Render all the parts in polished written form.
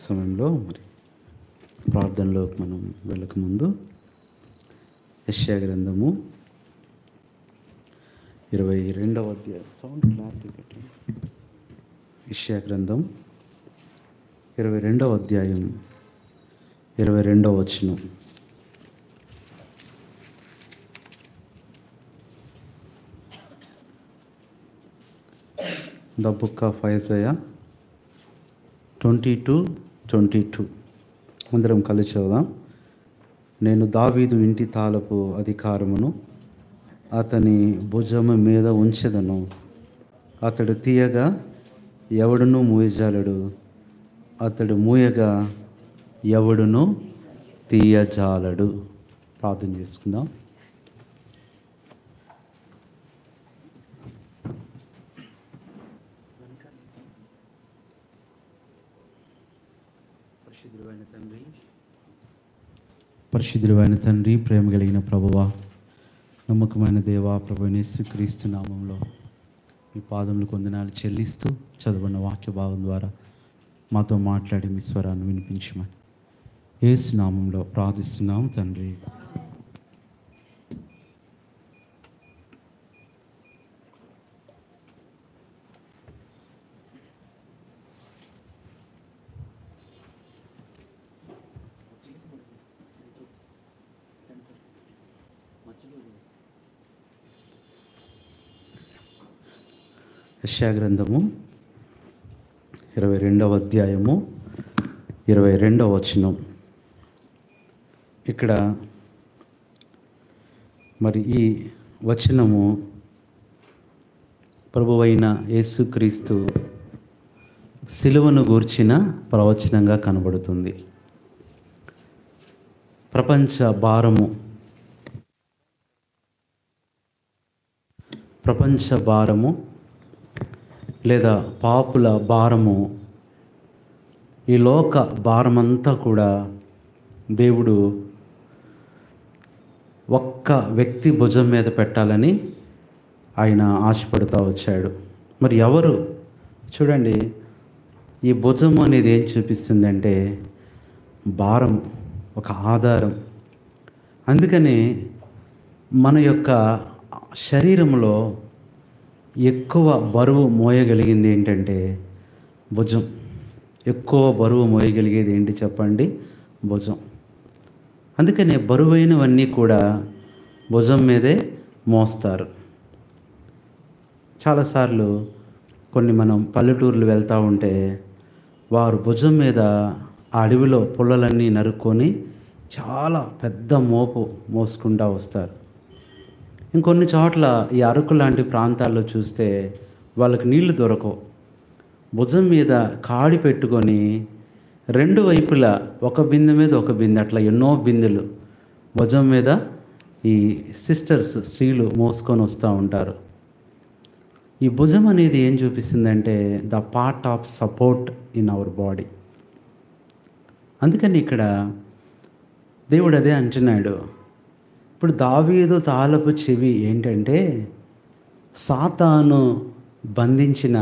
సమయంలో మరి ప్రార్థనలోకి మనం వెళ్ళకముందు యెషయా గ్రంథము 22వ అధ్యాయం సౌండ్ క్లారిటీ పెట్టి యెషయా గ్రంథం 22వ అధ్యాయం 22వ వచనం. ద బుక్ ఆఫ్ ఐజయా 22:22 అందరం కలిసి చదువుదాం. నేను దావీదు ఇంటి తాళపు అధికారమును అతని భుజము మీద ఉంచెదను, అతడు తీయగా ఎవడును మూయజాలడు, అతడు మూయగా ఎవడును తీయజాలడు. ప్రార్థన చేసుకుందాం. పరిశుద్ధుడైన తండ్రి, ప్రేమ కలిగిన ప్రభువా, నమ్మకమైన దేవా, ప్రభువైన యేసుక్రీస్తు నామంలో మీ పాదములకు వందనాలు చెల్లిస్తూ చదువున్న వాక్య భాగం ద్వారా మాతో మాట్లాడి మీ స్వరాన్ని వినిపించమని యేసు నామంలో ప్రార్థిస్తున్నాం తండ్రి. యెషయా గ్రంథము 22వ అధ్యాయము 22వ వచనం. ఇక్కడ మరి ఈ వచనము ప్రభువైన యేసుక్రీస్తు సిలువను గూర్చిన ప్రవచనంగా కనబడుతుంది. ప్రపంచ భారము లేదా పాపుల భారము, ఈ లోక భారమంతా కూడా దేవుడు ఒక్క వ్యక్తి భుజం మీద పెట్టాలని ఆయన ఆశపడుతూ వచ్చాడు. మరి ఎవరు? చూడండి, ఈ భుజం అనేది ఏం చూపిస్తుందంటే భారం, ఒక ఆధారం. అందుకని మన యొక్క శరీరంలో ఎక్కువ బరువు మోయగలిగింది ఏంటంటే భుజం. ఎక్కువ బరువు మోయగలిగేది ఏంటి చెప్పండి? భుజం. అందుకనే బరువైనవన్నీ కూడా భుజం మీదే మోస్తారు. చాలాసార్లు మనం పల్లెటూర్లు వెళ్తూ ఉంటే వారు భుజం మీద ఆ అడవిలో పుల్లలన్నీ నరుక్కొని చాలా పెద్ద మోపు మోసుకుంటూ వస్తారు. ఇంకొన్ని చోట్ల ఈ అరకు లాంటి ప్రాంతాల్లో చూస్తే వాళ్ళకి నీళ్లు దొరకవు. భుజం మీద కాడి పెట్టుకొని రెండు వైపులా ఒక బిందె మీద ఒక బిందె, అట్లా ఎన్నో బిందెలు భుజం మీద ఈ స్త్రీలు మోసుకొని వస్తూ ఉంటారు. ఈ భుజం అనేది ఏం చూపిస్తుందంటే the part of support in our body. అందుకని ఇక్కడ దేవుడు అదే అంటున్నాడు. ఇప్పుడు దావీదు తాళపు చెవి ఏంటంటే సాతాను బంధించిన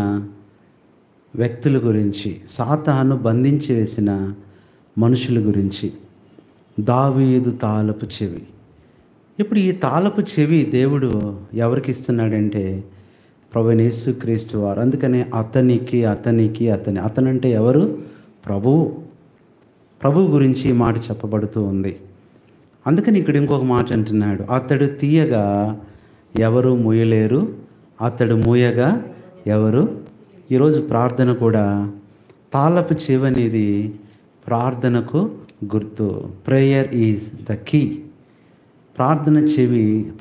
వ్యక్తుల గురించి, సాతాను బంధించి వేసిన మనుషుల గురించి. దావీదు తాళపు చెవి. ఇప్పుడు ఈ తాళపు చెవి దేవుడు ఎవరికి ఇస్తున్నాడంటే ప్రభువైన యేసుక్రీస్తు వారు. అందుకనే అతనంటే ఎవరు? ప్రభువు గురించి ఈ మాట చెప్పబడుతూ ఉంది. అందుకని ఇక్కడ ఇంకొక మాట అంటున్నాడు, అతడు తీయగా ఎవరు మూయలేరు, అతడు మూయగా ఎవరు. ఈరోజు ప్రార్థన కూడా తాళపు చెవి అనేది ప్రార్థనకు గుర్తు. Prayer is the key.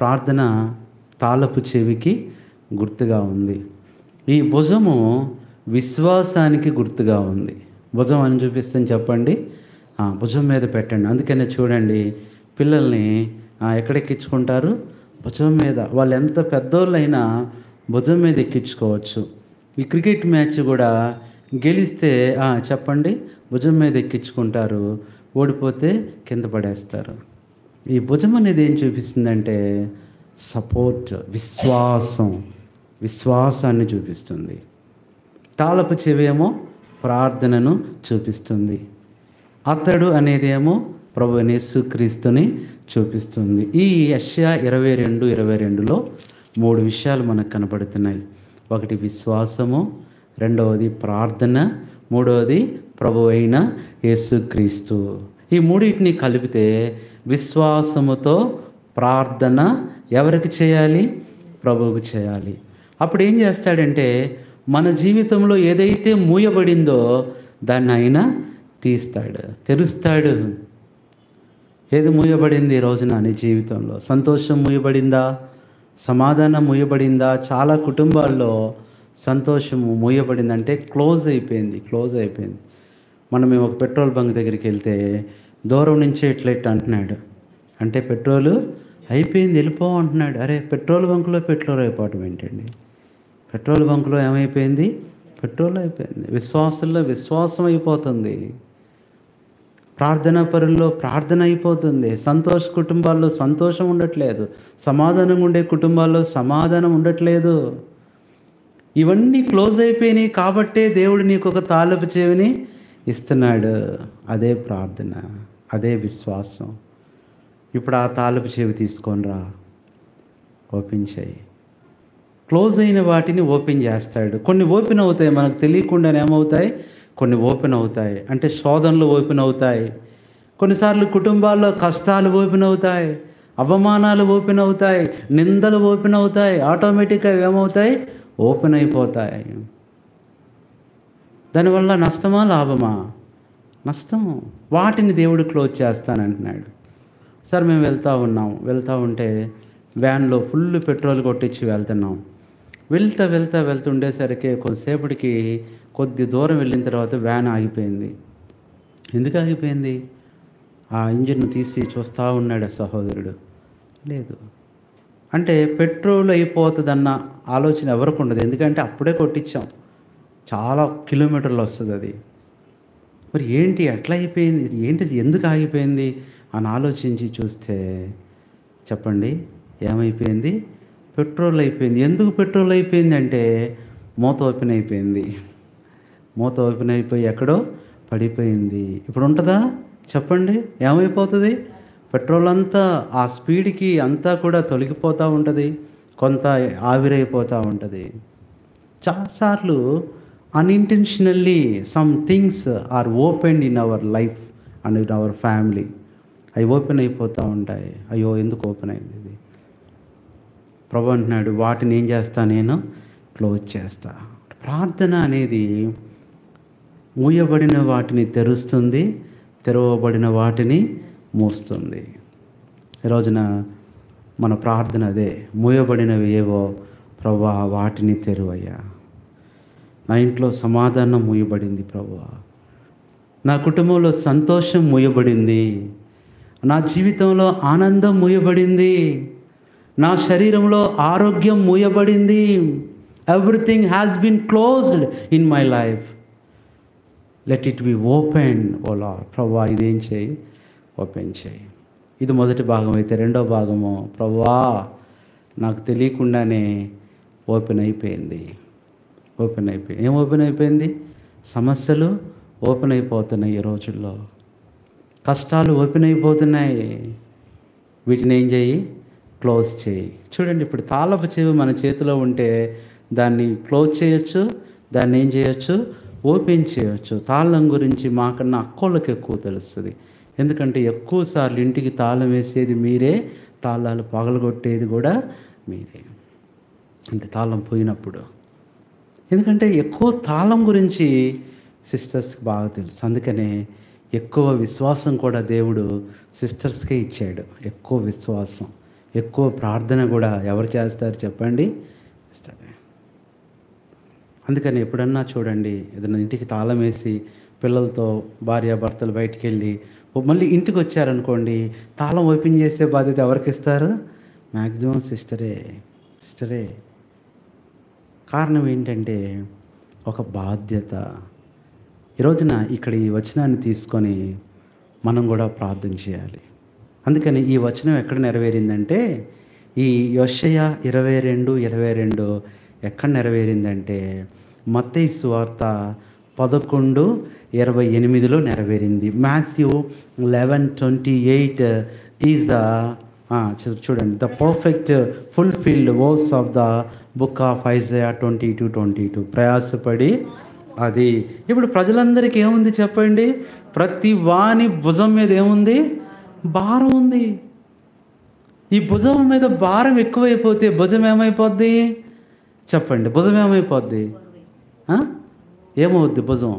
ప్రార్థన తాళపు చెవికి గుర్తుగా ఉంది. ఈ భుజము విశ్వాసానికి గుర్తుగా ఉంది. భుజం అని చూపిస్తాను చెప్పండి, భుజం మీద పెట్టండి. అందుకనే చూడండి, పిల్లల్ని ఎక్కడెక్కించుకుంటారు? భుజం మీద. వాళ్ళు ఎంత పెద్దోళ్ళైనా భుజం మీద ఎక్కించుకోవచ్చు. ఈ క్రికెట్ మ్యాచ్ కూడా గెలిస్తే చెప్పండి భుజం మీద ఎక్కించుకుంటారు, ఓడిపోతే కింద పడేస్తారు. ఈ భుజం అనేది ఏం చూపిస్తుందంటే సపోర్ట్, విశ్వాసాన్ని చూపిస్తుంది. తాళపు చెవేమో ప్రార్థనను చూపిస్తుంది. అతడు అనేదేమో ప్రభువైన యేసుక్రీస్తుని చూపిస్తుంది. ఈ యెషయా 22:22లో 3 విషయాలు మనకు కనపడుతున్నాయి. ఒకటి విశ్వాసము, రెండవది ప్రార్థన, మూడవది ప్రభువైన యేసుక్రీస్తు. ఈ మూడింటిని కలిపితే విశ్వాసముతో ప్రార్థన ఎవరికి చేయాలి? ప్రభువుకు చేయాలి. అప్పుడు ఏం చేస్తాడంటే మన జీవితంలో ఏదైతే మూయబడిందో దాన్ని ఆయన తీస్తాడు, తెరుస్తాడు. ఏది మూయబడింది ఈ రోజున నీ జీవితంలో? సంతోషం మూయబడిందా? సమాధానం మూయబడిందా? చాలా కుటుంబాల్లో సంతోషము మూయబడిందంటే క్లోజ్ అయిపోయింది. మేము ఒక పెట్రోల్ బంక్ దగ్గరికి వెళ్తే దూరం నుంచే ఇట్లా అంటున్నాడు, అంటే పెట్రోలు అయిపోయింది వెళ్ళిపో అంటున్నాడు. అరే, పెట్రోల్ బంకులో పెట్రోల్ అయిపోవటం ఏంటండి? పెట్రోల్ బంకులో ఏమైపోయింది? పెట్రోల్ అయిపోయింది. విశ్వాసంలో విశ్వాసం అయిపోతుంది, ప్రార్థనా పరుల్లో ప్రార్థన అయిపోతుంది, సంతోష కుటుంబాల్లో సంతోషం ఉండట్లేదు, సమాధానంగా ఉండే కుటుంబాల్లో సమాధానం ఉండట్లేదు. ఇవన్నీ క్లోజ్ అయిపోయినాయి కాబట్టే దేవుడు నీకు ఒక తాళపు చెవిని ఇస్తున్నాడు. అదే ప్రార్థన, అదే విశ్వాసం. ఇప్పుడు ఆ తాళపు చెవి తీసుకొని రా, ఓపెన్ చేయి. క్లోజ్ అయిన వాటిని ఓపెన్ చేస్తాడు. కొన్ని ఓపెన్ అవుతాయి, మనకు తెలియకుండానే ఏమవుతాయి? కొన్ని ఓపెన్ అవుతాయి. అంటే శోధనలు ఓపెన్ అవుతాయి, కొన్నిసార్లు కుటుంబాల్లో కష్టాలు ఓపెన్ అవుతాయి, అవమానాలు ఓపెన్ అవుతాయి, నిందలు ఓపెన్ అవుతాయి. ఆటోమేటిక్గా ఏమవుతాయి? ఓపెన్ అయిపోతాయి. దానివల్ల నష్టమా లాభమా? నష్టం. వాటిని దేవుడు క్లోజ్ చేస్తానంటున్నాడు. సార్ మేము వెళ్తూ ఉంటే వ్యాన్లో ఫుల్ పెట్రోల్ కొట్టించి వెళ్తున్నాం. వెళ్తుండేసరికి కొద్దిసేపటికి కొద్ది దూరం వెళ్ళిన తర్వాత వ్యాన్ ఆగిపోయింది. ఎందుకు ఆగిపోయింది? ఆ ఇంజిన్ తీసి చూస్తూ ఉన్నాడు సహోదరుడు. లేదు అంటే పెట్రోల్ అయిపోతుందన్న ఆలోచన ఎవరికి ఉండదు, ఎందుకంటే అప్పుడే కొట్టించాం, చాలా కిలోమీటర్లు వస్తుంది అది. మరి ఏంటి ఎట్లా అయిపోయింది, ఏంటి ఎందుకు ఆగిపోయింది అని ఆలోచించి చూస్తే చెప్పండి ఏమైపోయింది? పెట్రోల్ అయిపోయింది. ఎందుకు పెట్రోల్ అయిపోయింది అంటే మూత ఓపెన్ అయిపోయింది. మూత ఓపెన్ అయిపోయి ఎక్కడో పడిపోయింది. ఇప్పుడు ఉంటుందా చెప్పండి? ఏమైపోతుంది? పెట్రోల్ అంతా ఆ స్పీడ్కి అంతా కూడా తొలగిపోతూ ఉంటుంది, కొంత ఆవిరైపోతూ ఉంటుంది. చాలాసార్లు unintentionally some things are opened in our life and in our family. అవి ఓపెన్ అయిపోతూ ఉంటాయి. అయ్యో ఎందుకు ఓపెన్ అయింది ఇది? ప్రభు అంటున్నాడు వాటిని ఏం చేస్తా? నేను క్లోజ్ చేస్తా. ప్రార్థన అనేది మూయబడిన వాటిని తెరుస్తుంది, తెరవబడిన వాటిని మూస్తుంది. ఈ రోజున మన ప్రార్థన అదే. మూయబడినవి ఏవో ప్రభువా వాటిని తెరువయ్యా. నా ఇంట్లో సమాధానం మూయబడింది ప్రభువా, నా కుటుంబంలో సంతోషం మూయబడింది, నా జీవితంలో ఆనందం మూయబడింది, నా శరీరంలో ఆరోగ్యం మూయబడింది. Everything has been closed in my life. Let it be open O Lord. ప్రభువా ఇదేం చేయి? ఓపెన్ చేయి. ఇది మొదటి భాగం అయితే రెండో భాగము ప్రభువా నాకు తెలియకుండానే ఓపెన్ అయిపోయింది. ఏం ఓపెన్ అయిపోయింది? సమస్యలు ఓపెన్ అయిపోతున్నాయి ఈ రోజుల్లో, కష్టాలు ఓపెన్ అయిపోతున్నాయి. వీటిని ఏం చేయి? క్లోజ్ చేయి. చూడండి, ఇప్పుడు తాళపు చెవి మన చేతిలో ఉంటే దాన్ని క్లోజ్ చేయొచ్చు, దాన్ని ఏం చేయొచ్చు? ఓపెన్ చేయొచ్చు. తాళం గురించి మాకన్నా అక్కోళ్ళకి ఎక్కువ తెలుస్తుంది, ఎందుకంటే ఎక్కువసార్లు ఇంటికి తాళం వేసేది మీరే, తాళాలు పగలగొట్టేది కూడా మీరే. అంటే తాళం పోయినప్పుడు, ఎందుకంటే ఎక్కువ తాళం గురించి సిస్టర్స్కి బాగా తెలుసు. అందుకనే ఎక్కువ విశ్వాసం కూడా దేవుడు సిస్టర్స్కే ఇచ్చాడు. ఎక్కువ విశ్వాసం, ఎక్కువ ప్రార్థన కూడా ఎవరు చేస్తారు చెప్పండి? అందుకని ఎప్పుడన్నా చూడండి, ఏదైనా ఇంటికి తాళం వేసి పిల్లలతో భార్యాభర్తలు బయటికి వెళ్ళి మళ్ళీ ఇంటికి వచ్చారనుకోండి, తాళం ఓపెన్ చేసే బాధ్యత ఎవరికి ఇస్తారు? మ్యాక్సిమం సిస్టరే. కారణం ఏంటంటే ఒక బాధ్యత. ఈరోజున ఇక్కడ ఈ వచనాన్ని తీసుకొని మనం కూడా ప్రార్థన చేయాలి. అందుకని ఈ వచనం ఎక్కడ నెరవేరిందంటే ఈ యెషయా 22:22 ఎక్కడ నెరవేరిందంటే మత్తయి సువార్త 11:28 నెరవేరింది. మాథ్యూ 11:28 ఈజ్ ద చూడండి, the perfect fulfilled verse of the book of Isaiah 22:22. ప్రయాసపడి అది. ఇప్పుడు ప్రజలందరికీ ఏముంది చెప్పండి? ప్రతి వాని భుజం మీద ఏముంది? భారం ఉంది. ఈ భుజం మీద భారం ఎక్కువైపోతే భుజం ఏమైపోద్ది చెప్పండి? భుజం ఏమైపోద్ది? ఏమవుద్ది? భుజం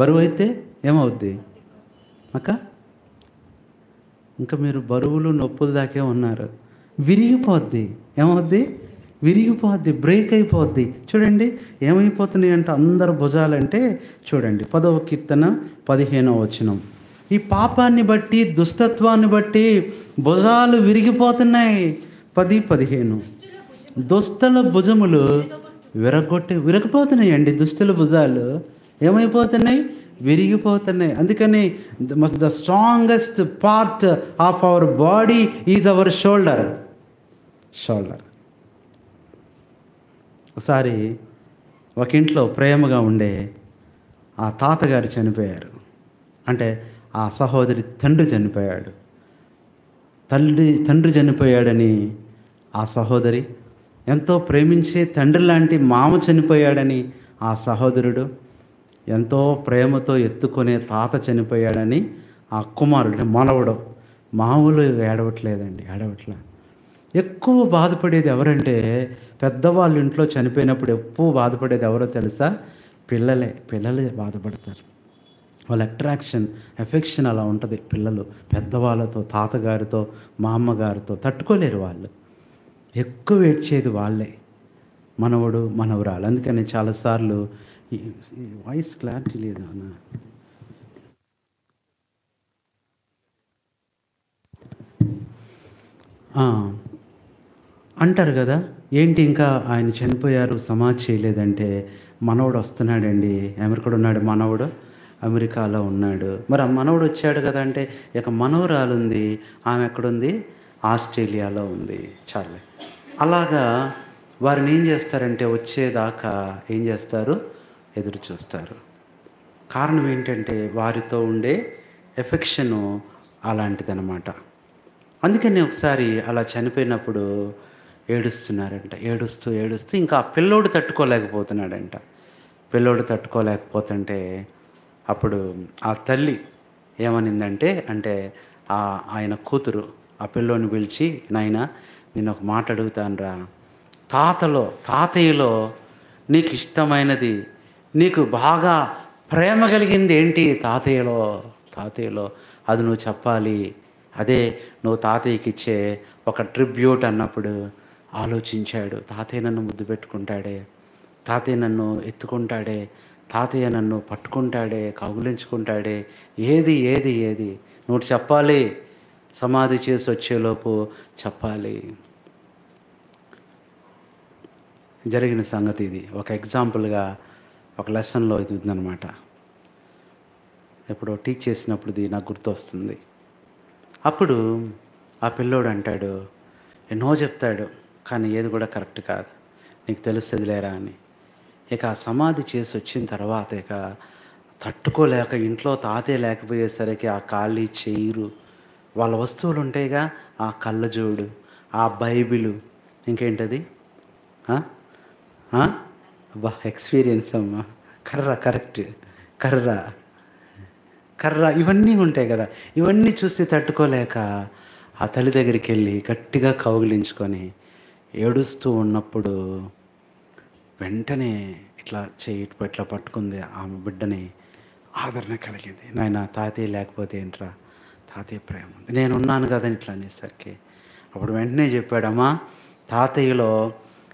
బరువు అయితే ఏమవుద్ది అక్క? ఇంకా మీరు బరువులు నొప్పుల దాకే ఉన్నారు. విరిగిపోద్ది. ఏమవుద్ది? విరిగిపోద్ది, బ్రేక్ అయిపోద్ది. చూడండి ఏమైపోతున్నాయి అంటే అందరు భుజాలంటే చూడండి 10వ కీర్తన 15వ వచనం. ఈ పాపాన్ని బట్టి, దుష్టత్వాన్ని బట్టి భుజాలు విరిగిపోతున్నాయి. 10-15. దుస్తుల భుజములు విరగపోతున్నాయండి. దుస్తుల భుజాలు ఏమైపోతున్నాయి? విరిగిపోతున్నాయి. అందుకని the strongest part of our body is our shoulder. ఒకసారి ఒక ఇంట్లో ప్రేమగా ఉండే ఆ తాతగారు చనిపోయారు. అంటే ఆ సహోదరి తండ్రి చనిపోయాడు. తండ్రి చనిపోయాడని ఆ సహోదరి, ఎంతో ప్రేమించే తండ్రి లాంటి మామ చనిపోయాడని ఆ సహోదరుడు, ఎంతో ప్రేమతో ఎత్తుకునే తాత చనిపోయాడని ఆ కుమారుడు, మనవడు మామూలు ఏడవట్లా. ఎక్కువ బాధపడేది ఎవరంటే పెద్దవాళ్ళ ఇంట్లో చనిపోయినప్పుడు ఎక్కువ బాధపడేది ఎవరో తెలుసా? పిల్లలే బాధపడతారు. వాళ్ళ ఎఫెక్షన్ అలా ఉంటుంది. పిల్లలు పెద్దవాళ్ళతో, తాతగారితో, మా అమ్మగారితో తట్టుకోలేరు. వాళ్ళు ఎక్కువ ఏడ్చేది వాళ్ళే, మనవడు మనవరాలు. అందుకని చాలాసార్లు ఈ వాయిస్ క్లారిటీ లేదా అన్న? అంటారు కదా, ఏంటి ఇంకా ఆయన చనిపోయారు సమాధి చేయలేదంటే, మనవడు వస్తున్నాడండి, అమెరికాలో ఉన్నాడు మనవడు, అమెరికాలో ఉన్నాడు. మరి ఆ మనవడు వచ్చాడు కదా అంటే, ఇక మనవరాలు ఉంది, ఆమె ఎక్కడుంది? ఆస్ట్రేలియాలో ఉంది. చాలే. అలాగా వారిని ఏం చేస్తారంటే వచ్చేదాకా ఏం చేస్తారు? ఎదురు చూస్తారు. కారణం ఏంటంటే వారితో ఉండే ఎఫెక్షను అలాంటిదన్నమాట. అందుకని ఒకసారి అలా చనిపోయినప్పుడు ఏడుస్తున్నారంట. ఏడుస్తూ ఇంకా ఆ పిల్లోడు తట్టుకోలేకపోతున్నాడంట. తట్టుకోలేకపోతుంటే అప్పుడు ఆ తల్లి ఏమనిందంటే, ఆయన కూతురు ఆ పిల్లోని పిలిచి, నాయనా నేను ఒక మాట అడుగుతానురా, తాతయ్యలో నీకు ఇష్టమైనది, నీకు బాగా ప్రేమ కలిగింది ఏంటి తాతయ్యలో అది నువ్వు చెప్పాలి. అదే నువ్వు తాతయ్యకి ఇచ్చే ఒక ట్రిబ్యూట్ అన్నప్పుడు ఆలోచించాడు. తాతయ్య నన్ను ముద్దు పెట్టుకుంటాడే, తాతయ్య నన్ను ఎత్తుకుంటాడే, తాతయ్య నన్ను పట్టుకుంటాడే, కౌగులించుకుంటాడే, ఏది నువ్వు చెప్పాలి, సమాధి చేసి వచ్చేలోపు చెప్పాలి. జరిగిన సంగతి ఇది. ఒక ఎగ్జాంపుల్గా ఒక లెసన్లో ఇది ఉందన్నమాట. ఎప్పుడో టీచ్ చేసినప్పుడు ఇది నాకు గుర్తొస్తుంది. అప్పుడు ఆ పిల్లోడు అంటాడు, ఎన్నో చెప్తాడు, కానీ ఏది కూడా కరెక్ట్ కాదు, నీకు తెలుస్తుంది లేరా అని. ఇక ఆ సమాధి చేసి వచ్చిన తర్వాత ఇక తట్టుకోలేక ఇంట్లో తాతయ్య లేకపోయేసరికి ఆ ఖాళీ చైరు, వాళ్ళ వస్తువులు ఉంటాయిగా, ఆ కళ్ళజోడు, ఆ బైబిలు, ఇంకేంటది అబ్బా ఎక్స్పీరియన్స్ అమ్మా, కర్ర ఇవన్నీ ఉంటాయి కదా, ఇవన్నీ చూసి తట్టుకోలేక ఆ తల్లి దగ్గరికి వెళ్ళి గట్టిగా కౌగిలించుకొని ఏడుస్తూ ఉన్నప్పుడు వెంటనే ఇట్లా ఇట్లా పట్టుకుంది ఆమె బిడ్డని. ఆదరణ కలిగింది. నాయన తాతయ్య లేకపోతే ఏంట్రా, తాతయ్య ప్రేమ ఉంది, నేనున్నాను కదా ఇట్లా అనేసరికి అప్పుడు వెంటనే చెప్పాడమ్మా, తాతయ్యలో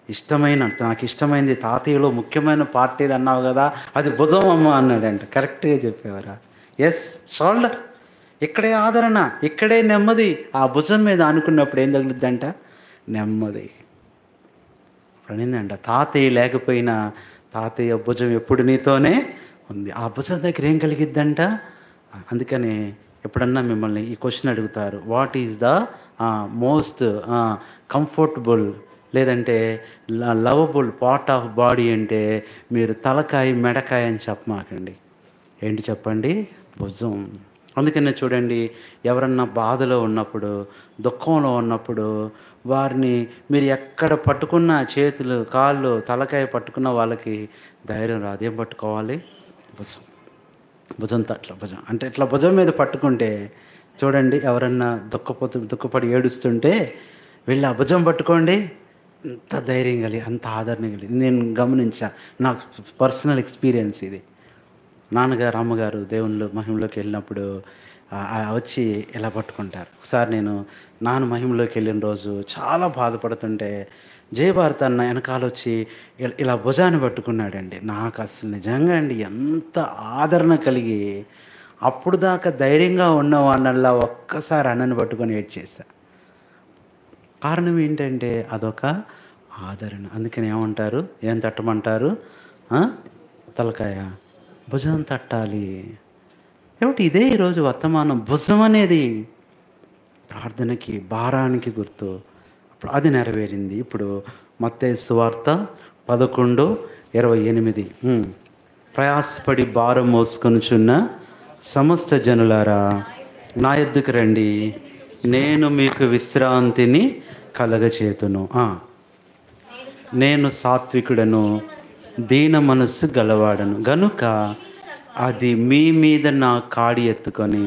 నాకు ఇష్టమైనది తాతయ్యలో ముఖ్యమైన పార్టీ అన్నావు కదా, అది భుజం అమ్మ అన్నాడంట. కరెక్ట్గా చెప్పేవారా? Yes, shoulder. ఇక్కడే ఆదరణ, ఇక్కడే నెమ్మది. ఆ భుజం మీద అనుకున్నప్పుడు ఏం తగులుద్దంట? నెమ్మది. అనిందంట, తాతయ్య లేకపోయినా తాతయ్య భుజం ఎప్పుడు నీతోనే ఉంది. ఆ భుజం దగ్గర ఏం కలిగిద్దంట? అందుకని ఎప్పుడన్నా మిమ్మల్ని ఈ క్వశ్చన్ అడుగుతారు, what is the most comfortable లేదంటే లవబుల్ పార్ట్ ఆఫ్ బాడీ అంటే మీరు తలకాయ మెడకాయ అని చెప్పమాకండి. ఏంటి చెప్పండి? భుజం. అందుకనే చూడండి, ఎవరన్నా బాధలో ఉన్నప్పుడు, దుఃఖంలో ఉన్నప్పుడు వారిని మీరు ఎక్కడ పట్టుకున్న చేతులు, కాళ్ళు, తలకాయ పట్టుకున్న వాళ్ళకి ధైర్యం రాదు. ఏం పట్టుకోవాలి? భుజం. భుజంతో అట్లా భుజం అంటే ఇట్లా భుజం మీద పట్టుకుంటే చూడండి, ఎవరన్నా దుఃఖపడి ఏడుస్తుంటే వెళ్ళి ఆ భుజం పట్టుకోండి, అంత ధైర్యం కలిగి, అంత ఆదరణ కలిగి. నేను గమనించా, నాకు పర్సనల్ ఎక్స్పీరియన్స్ ఇది. నాన్నగారు అమ్మగారు దేవుళ్ళు మహిమలోకి వెళ్ళినప్పుడు వచ్చి ఇలా పట్టుకుంటారు. ఒకసారి నేను నాన్న మహిమలోకి వెళ్ళిన రోజు చాలా బాధపడుతుంటే జయభారత్ అన్న వెనకాల వచ్చి ఇలా భుజాన్ని పట్టుకున్నాడండి. నాకు అసలు నిజంగా అండి ఎంత ఆదరణ కలిగి, అప్పుడు దాకా ధైర్యంగా ఉన్నవాడినల్లా ఒక్కసారి అన్నని పట్టుకొని ఏడ్చేసా. కారణం ఏంటంటే అదొక ఆదరణ. అందుకని ఏమంటారు, ఏం తట్టమంటారు? తలకాయ భుజం తట్టాలి. కాబట్టి ఇదే ఈరోజు వర్తమానం. భుజం అనేది ప్రార్థనకి, భారానికి గుర్తు. అప్పుడు అది నెరవేరింది. ఇప్పుడు మత్తయి సువార్త 11:28 ప్రయాసపడి భారం మోసుకొనుచున్న సమస్త జనులారా నా యొద్దకు రండి, నేను మీకు విశ్రాంతిని కలగచేతును. నేను సాత్వికుడను, దీన మనస్సు గలవాడను గనుక అది మీ మీద నా కాడి ఎత్తుకొని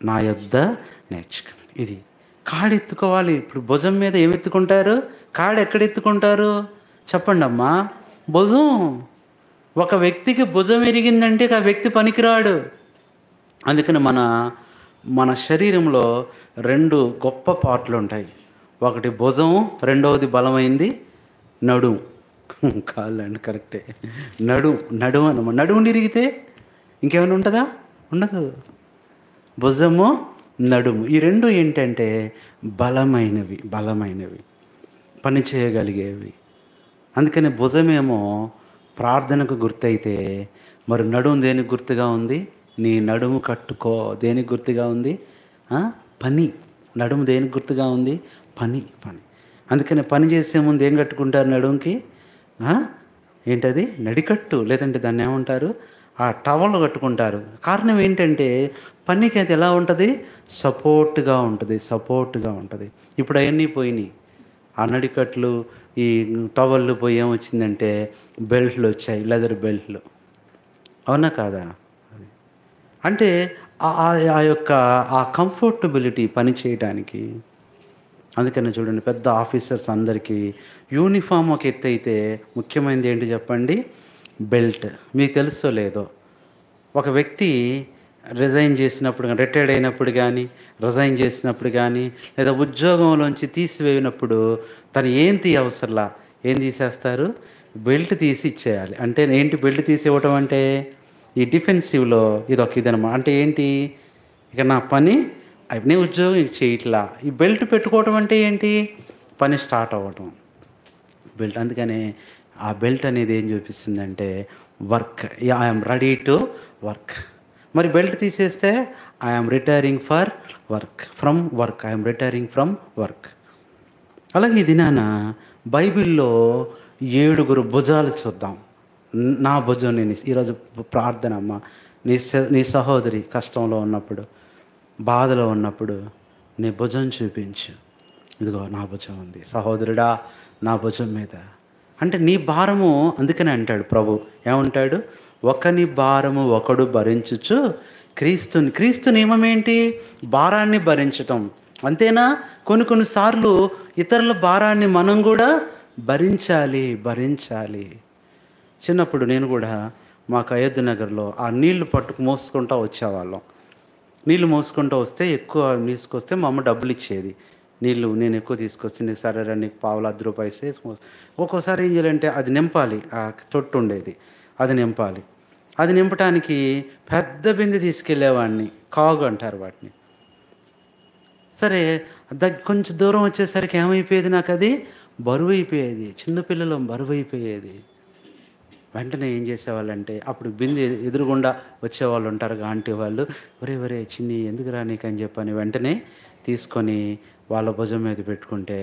నా యొద్ద నేర్చుకుని. ఇది కాడి ఎత్తుకోవాలి. ఇప్పుడు భుజం మీద ఏమి ఎత్తుకుంటారు? కాడి ఎక్కడ ఎత్తుకుంటారు చెప్పండి అమ్మా? భుజం. ఒక వ్యక్తికి భుజం ఎరిగిందంటే ఆ వ్యక్తి పనికిరాడు. అందుకని మన శరీరంలో 2 గొప్ప పార్ట్లు ఉంటాయి. ఒకటి భుజం, రెండవది బలమైంది నడుము. కాళ్ళు అండి, కరెక్టే. నడుము అన్నమా. నడుము ఇరిగితే ఇంకేమైనా ఉంటుందా? ఉండదు. భుజము, నడుము, ఈ 2 ఏంటంటే బలమైనవి, పని చేయగలిగేవి. అందుకని భుజమేమో ప్రార్థనకు గుర్తయితే, మరి నడుము దేనికి గుర్తుగా ఉంది? నీ నడుము కట్టుకో. దేనికి గుర్తుగా ఉంది? పని. నడుము దేనికి గుర్తుగా ఉంది? పని. అందుకని పని చేసే ముందు ఏం కట్టుకుంటారు నడుముకి? ఏంటది? నడికట్టు, లేదంటే దాన్ని ఏమంటారు? ఆ టవల్ కట్టుకుంటారు. కారణం ఏంటంటే పనికి అది ఎలా ఉంటుంది? సపోర్ట్గా ఉంటుంది. ఇప్పుడు అవన్నీ పోయినాయి. ఆ నడికట్లు, ఈ టవళ్ళు పోయి ఏమొచ్చిందంటే బెల్ట్లు వచ్చాయి, లెదర్ బెల్ట్లు. అవునా కాదా? అంటే ఆ యొక్క ఆ కంఫర్టబిలిటీ పని చేయడానికి. అందుకని చూడండి, పెద్ద ఆఫీసర్స్ అందరికీ యూనిఫామ్ ఒక ఎత్తు అయితే ముఖ్యమైనది ఏంటి చెప్పండి? బెల్ట్. మీకు తెలుసో లేదో, ఒక వ్యక్తి రిజైన్ చేసినప్పుడు కానీ, రిటైర్డ్ అయినప్పుడు కానీ, రిజైన్ చేసినప్పుడు కానీ, లేదా ఉద్యోగంలోంచి తీసివేయినప్పుడు తను ఏం అవసరంలా ఏం తీసేస్తారు? బెల్ట్ తీసి ఇచ్చేయాలి. అంటే ఏంటి బెల్ట్ తీసి ఇవ్వటం అంటే? ఈ డిఫెన్సివ్లో ఇదనమాట. అంటే ఏంటి? ఇక నా పని నీ ఉద్యోగం చేయట్లా. ఈ బెల్ట్ పెట్టుకోవటం అంటే ఏంటి? పని స్టార్ట్ అవ్వటం. బెల్ట్. అందుకనే ఆ బెల్ట్ అనేది ఏం చూపిస్తుందంటే work. I'm ready to work. మరి బెల్ట్ తీసేస్తే I'm retiring for work, from work. I'm retiring from work. అలాగే ఈ దినాన బైబిల్లో 7 భుజాలు చూద్దాం. నా భుజం నేను ఈరోజు ప్రార్థన అమ్మ, నీ సహోదరి కష్టంలో ఉన్నప్పుడు, బాధలో ఉన్నప్పుడు నీ భుజం చూపించు. ఇదిగో నా భుజం ఉంది, సహోదరుడా నా భుజం మీద. అంటే నీ భారము. అందుకనే అంటాడు ప్రభు, ఏమంటాడు? ఒకని భారము ఒకడు భరించుచు క్రీస్తు నియమం ఏంటి? భారాన్ని భరించటం. అంతేనా? కొన్నిసార్లు ఇతరుల భారాన్ని మనం కూడా భరించాలి. చిన్నప్పుడు నేను కూడా మాకు అయోధ్య నగర్లో ఆ నీళ్లు మోసుకుంటూ వచ్చేవాళ్ళం. నీళ్ళు మోసుకుంటూ వస్తే ఎక్కువ తీసుకొస్తే మా అమ్మ డబ్బులు ఇచ్చేది. నీళ్ళు నేను ఎక్కువ తీసుకొస్తే నీకు సరే నీకు పావులు ₹10 వేసి ఒక్కోసారి ఏం చేయాలంటే అది నింపాలి. ఆ తొట్టు ఉండేది, అది నింపాలి. అది నింపడానికి పెద్ద బిందె తీసుకెళ్ళేవాడిని. కాగు అంటారు వాటిని. సరే కొంచెం దూరం వచ్చేసరికి ఏమైపోయేది? నాకు అది బరువు అయిపోయేది. చిన్నపిల్లలు బరువు అయిపోయేది. వెంటనే ఏం చేసేవాళ్ళంటే, అప్పుడు బిందె ఎదురుగుండా వచ్చేవాళ్ళు ఉంటారు ఆంటీ వాళ్ళు, ఒరే చిన్ని ఎందుకు రా నీకు అని చెప్పని వెంటనే తీసుకొని వాళ్ళ భుజం మీద పెట్టుకుంటే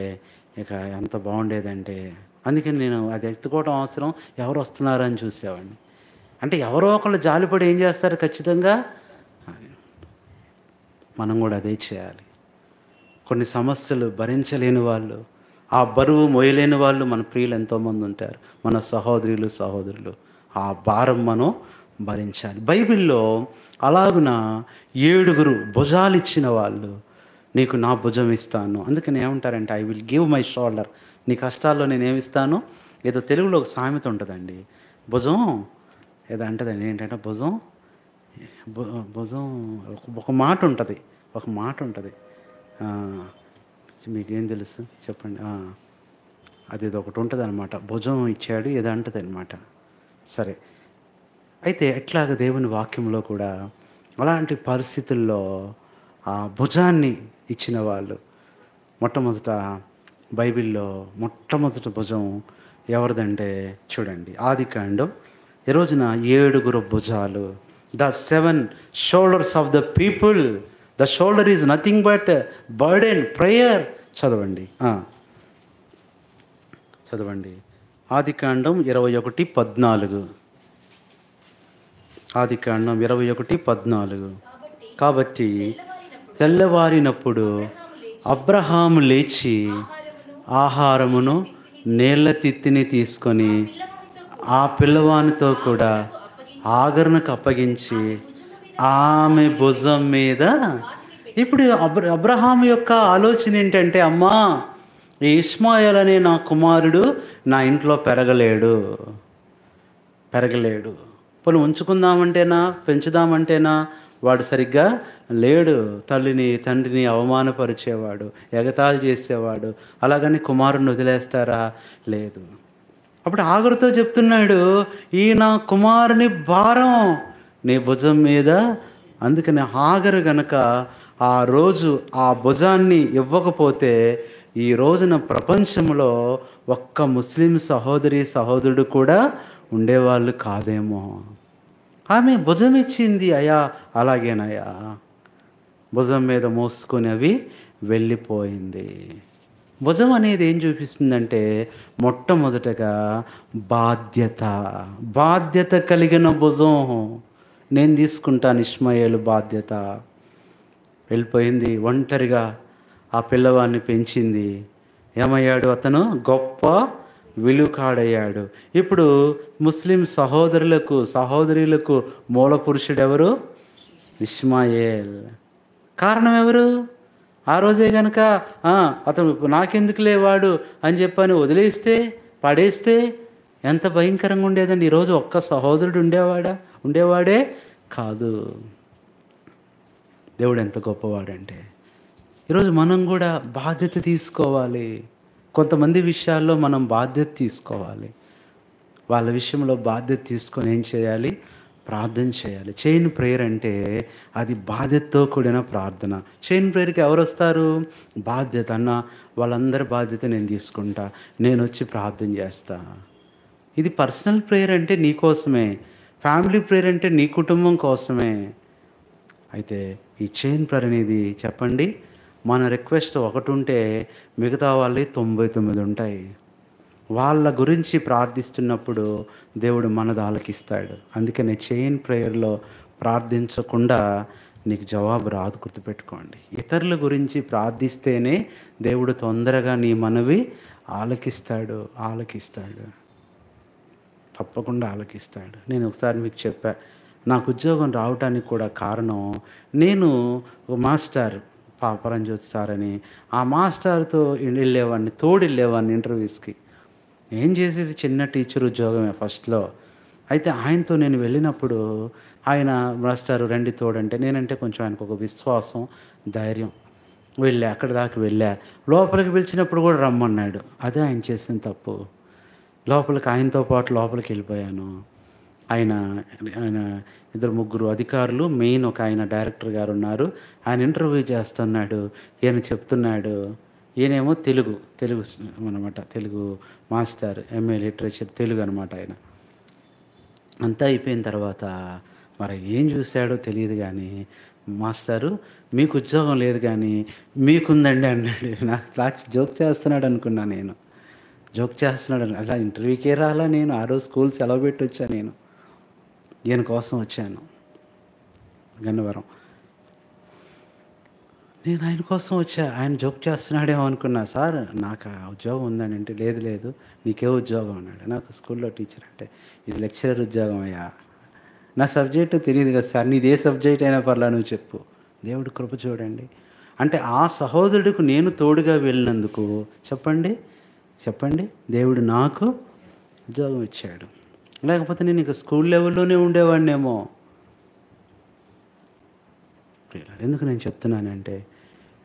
ఇక ఎంత బాగుండేదంటే, అందుకని నేను అది ఎత్తుకోవడం అవసరం, ఎవరు వస్తున్నారని చూసేవాడిని. అంటే ఎవరో ఒకళ్ళు జాలిపడి ఏం చేస్తారు ఖచ్చితంగా, మనం కూడా అదే చేయాలి. కొన్ని సమస్యలు భరించలేని వాళ్ళు, ఆ బరువు మోయలేని వాళ్ళు మన ప్రియులు ఎంతోమంది ఉంటారు, మన సహోదరులు. ఆ భారం మనం భరించాలి. బైబిల్లో అలాగున 7 భుజాలు ఇచ్చిన వాళ్ళు, నీకు నా భుజం ఇస్తాను. అందుకని ఏమంటారంటే, I will give my shoulder. నీ కష్టాల్లో నేనేమిస్తాను. ఏదో తెలుగులో ఒక సామెత ఉంటుందండి, భుజం ఏదో అంటదండి, ఏంటంటే భుజం భుజం ఒక మాట ఉంటుంది, ఒక మాట ఉంటుంది. మీకేం తెలుసు చెప్పండి. అది ఒకటి ఉంటుంది అనమాట, భుజం ఇచ్చాడు ఏదో అంటది అనమాట. సరే, అయితే ఎట్లాగ దేవుని వాక్యంలో కూడా అలాంటి పరిస్థితుల్లో ఆ భుజాన్ని ఇచ్చిన వాళ్ళు, మొట్టమొదట బైబిల్లో మొట్టమొదటి భుజం ఎవరిదంటే చూడండి, ఆదికాండం. ఈ రోజున 7 భుజాలు, the 7 shoulders of the people. The shoulder is nothing but burden, prayer. చదవండి, చదవండి. ఆదికాండం 21:14. ఆదికాండం 21:14. కాబట్టి తెల్లవారినప్పుడు అబ్రహాము లేచి ఆహారమును నీళ్ల తిత్తిని తీసుకొని ఆ పిల్లవానితో కూడా ఆగరునకు అప్పగించి ఆమె భుజం మీద. ఇప్పుడు అబ్రహాము యొక్క ఆలోచన ఏంటంటే, అమ్మా, ఈ ఇష్మాయేల్ అనే నా కుమారుడు నా ఇంట్లో పెరగలేడు. పోనీ ఉంచుకుందామంటేనా, పెంచుదామంటేనా, వాడు సరిగ్గా లేడు. తల్లిని తండ్రిని అవమానపరిచేవాడు, ఎగతాళి చేసేవాడు. అలాగని కుమారుని వదిలేస్తారా? లేదు. అప్పుడు ఆగరుతో చెప్తున్నాడు, ఈ నా కుమారుని భారం నీ భుజం మీద. అందుకని ఆగరు గనక ఆ రోజు ఆ భుజాన్ని ఇవ్వకపోతే ఈ రోజున ప్రపంచంలో ఒక్క ముస్లిం సహోదరుడు కూడా ఉండేవాళ్ళు కాదేమో. ఆమె భుజం ఇచ్చింది, అయ్యా అలాగేనయ్యా, భుజం మీద మోసుకొని అవి వెళ్ళిపోయింది. భుజం అనేది ఏం చూపిస్తుందంటే, మొట్టమొదటగా బాధ్యత కలిగిన భుజం. నేను తీసుకుంటాను ఇష్మాయేలు బాధ్యత. వెళ్ళిపోయింది ఒంటరిగా, ఆ పిల్లవాడిని పెంచింది. ఏమయ్యాడు అతను? గొప్ప విలుకాడయ్యాడు. ఇప్పుడు ముస్లిం సహోదరులకు మూల పురుషుడు ఎవరు? ఇష్మాయేల్. కారణం ఎవరు? ఆ రోజే కనుక అతను నాకెందుకు లేవాడు అని చెప్పని వదిలేస్తే, పడేస్తే ఎంత భయంకరంగా ఉండేదండి. ఈరోజు ఒక్క సహోదరుడు ఉండేవాడే కాదు. దేవుడు ఎంత గొప్పవాడంటే, ఈరోజు మనం కూడా బాధ్యత తీసుకోవాలి. కొంతమంది విషయాల్లో మనం బాధ్యత తీసుకోవాలి. వాళ్ళ విషయంలో బాధ్యత తీసుకొని ఏం చేయాలి? ప్రార్థన చేయాలి. చైన్ ప్రేయర్ అంటే అది బాధ్యతతో కూడిన ప్రార్థన. చైన్ ప్రేయర్కి ఎవరు వస్తారు? బాధ్యత. అన్న వాళ్ళందరి బాధ్యత నేను తీసుకుంటా, నేను వచ్చి ప్రార్థన చేస్తా. ఇది పర్సనల్ ప్రేయర్ అంటే నీ కోసమే, ఫ్యామిలీ ప్రేయర్ అంటే నీ కుటుంబం కోసమే. అయితే ఈ చైన్ ప్రేయర్ అనేది చెప్పండి, మన రిక్వెస్ట్ ఒకటి ఉంటే మిగతా వాళ్ళే 99 ఉంటాయి. వాళ్ళ గురించి ప్రార్థిస్తున్నప్పుడు దేవుడు మనది ఆలకిస్తాడు. అందుకనే చైన్ ప్రేయర్లో ప్రార్థించకుండా నీకు జవాబు రాదు, గుర్తుపెట్టుకోండి. ఇతరుల గురించి ప్రార్థిస్తేనే దేవుడు తొందరగా నీ మనవి ఆలకిస్తాడు. తప్పకుండా ఆలకిస్తాడు. నేను ఒకసారి మీకు చెప్పా, నాకు ఉద్యోగం రావడానికి కూడా కారణం, నేను ఒక మాస్టర్ పరంజ్యోతి సార్ అని, ఆ మాస్టర్తో వెళ్ళేవాడిని ఇంటర్వ్యూస్కి. ఏం చేసేది, చిన్న టీచర్ ఉద్యోగమే ఫస్ట్లో. అయితే ఆయనతో నేను వెళ్ళినప్పుడు ఆయన మాస్టర్ రండి తోడంటే, నేనంటే కొంచెం ఆయనకు ఒక విశ్వాసం, ధైర్యం. అక్కడి దాకా వెళ్ళా. లోపలికి పిలిచినప్పుడు కూడా రమ్మన్నాడు. అదే ఆయన చేసిన తప్పు. ఆయనతో పాటు లోపలికి వెళ్ళిపోయాను. ఆయన 2-3 అధికారులు, మెయిన్ ఒక ఆయన డైరెక్టర్ గారు ఉన్నారు. ఆయన ఇంటర్వ్యూ చేస్తున్నాడు. ఈయన చెప్తున్నాడు, ఈయనేమో తెలుగు అనమాట, Telugu master, MA literature Telugu అనమాట. ఆయన అంతా అయిపోయిన తర్వాత మరి ఏం చూశాడో తెలియదు కానీ మాస్టారు మీకు ఉద్యోగం లేదు కానీ మీకుందండి అన్నాడు. నాకు క్లాస్ జోక్ చేస్తున్నాడు అనుకున్నా నేను. జోక్ చేస్తున్నాడు అలా ఇంటర్వ్యూకే రాలా నేను. ఆ రోజు స్కూల్ సెలవు పెట్టి వచ్చాను నేను. ఈయన కోసం వచ్చాను గన్నవరం. నేను ఆయన కోసం వచ్చా. ఆయన జోక్ చేస్తున్నాడేమో అనుకున్నా. సార్ నాకు ఆ ఉద్యోగం ఉందని అంటే, లేదు లేదు నీకే ఉద్యోగం అన్నాడు. నాకు స్కూల్లో టీచర్ అంటే, ఇది లెక్చరర్ ఉద్యోగం అయ్యా. నా సబ్జెక్టు తెలియదు కదా సార్, నీదే సబ్జెక్ట్ అయినా పర్లా నువ్వు చెప్పు. దేవుడు కృప చూడండి. అంటే ఆ సహోదరుడికి నేను తోడుగా వెళ్ళినందుకు చెప్పండి దేవుడు నాకు ఉద్యోగం ఇచ్చాడు. లేకపోతే నేను ఇక స్కూల్ లెవెల్లోనే ఉండేవాడినేమో. ఎందుకు నేను చెప్తున్నానంటే,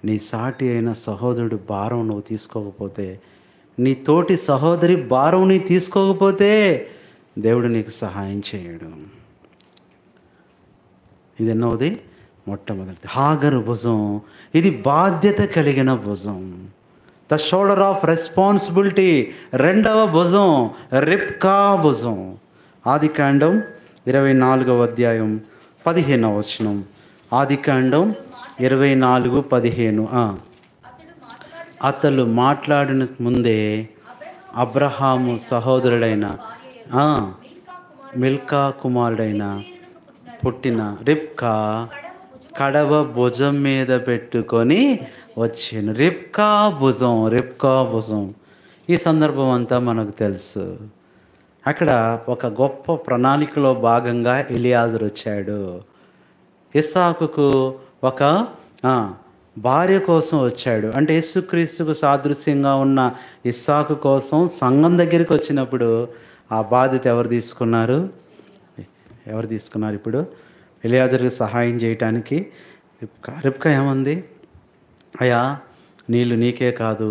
నీ సాటి అయిన సహోదరుడు భారం నువ్వు తీసుకోకపోతే, నీ తోటి సహోదరి భారం నీ తీసుకోకపోతే దేవుడు నీకు సహాయం చేయడు. ఇది ఎన్నోది? మొట్టమొదటిది హాగరు భుజం. ఇది బాధ్యత కలిగిన భుజం, ద షోల్డర్ ఆఫ్ రెస్పాన్సిబిలిటీ. రెండవ భుజం రిబ్కా భుజం. ఆదికాండం 24వ అధ్యాయం 15వ వచనం. ఆదికాండం 24:15. అతడు మాట్లాడిన ముందే అబ్రహాము సహోదరుడైన మిల్కా కుమారుడైన పుట్టిన రిబ్కా కడవ భుజం మీద పెట్టుకొని వచ్చాను. రిబ్కా భుజం. ఈ సందర్భం అంతా మనకు తెలుసు. అక్కడ ఒక గొప్ప ప్రణాళికలో భాగంగా ఎలియాజరు వచ్చాడు. ఇస్సాకుకు ఒక భార్య కోసం వచ్చాడు. అంటే యేసుక్రీస్తుకు సాదృశ్యంగా ఉన్న ఇస్సాకు కోసం సంఘం దగ్గరికి వచ్చినప్పుడు ఆ బాధ్యత ఎవరు తీసుకున్నారు ఇప్పుడు? ఎలియాజరుకి సహాయం చేయటానికి రిబ్కా ఏమంది? అయ్యా నీళ్ళు నీకే కాదు,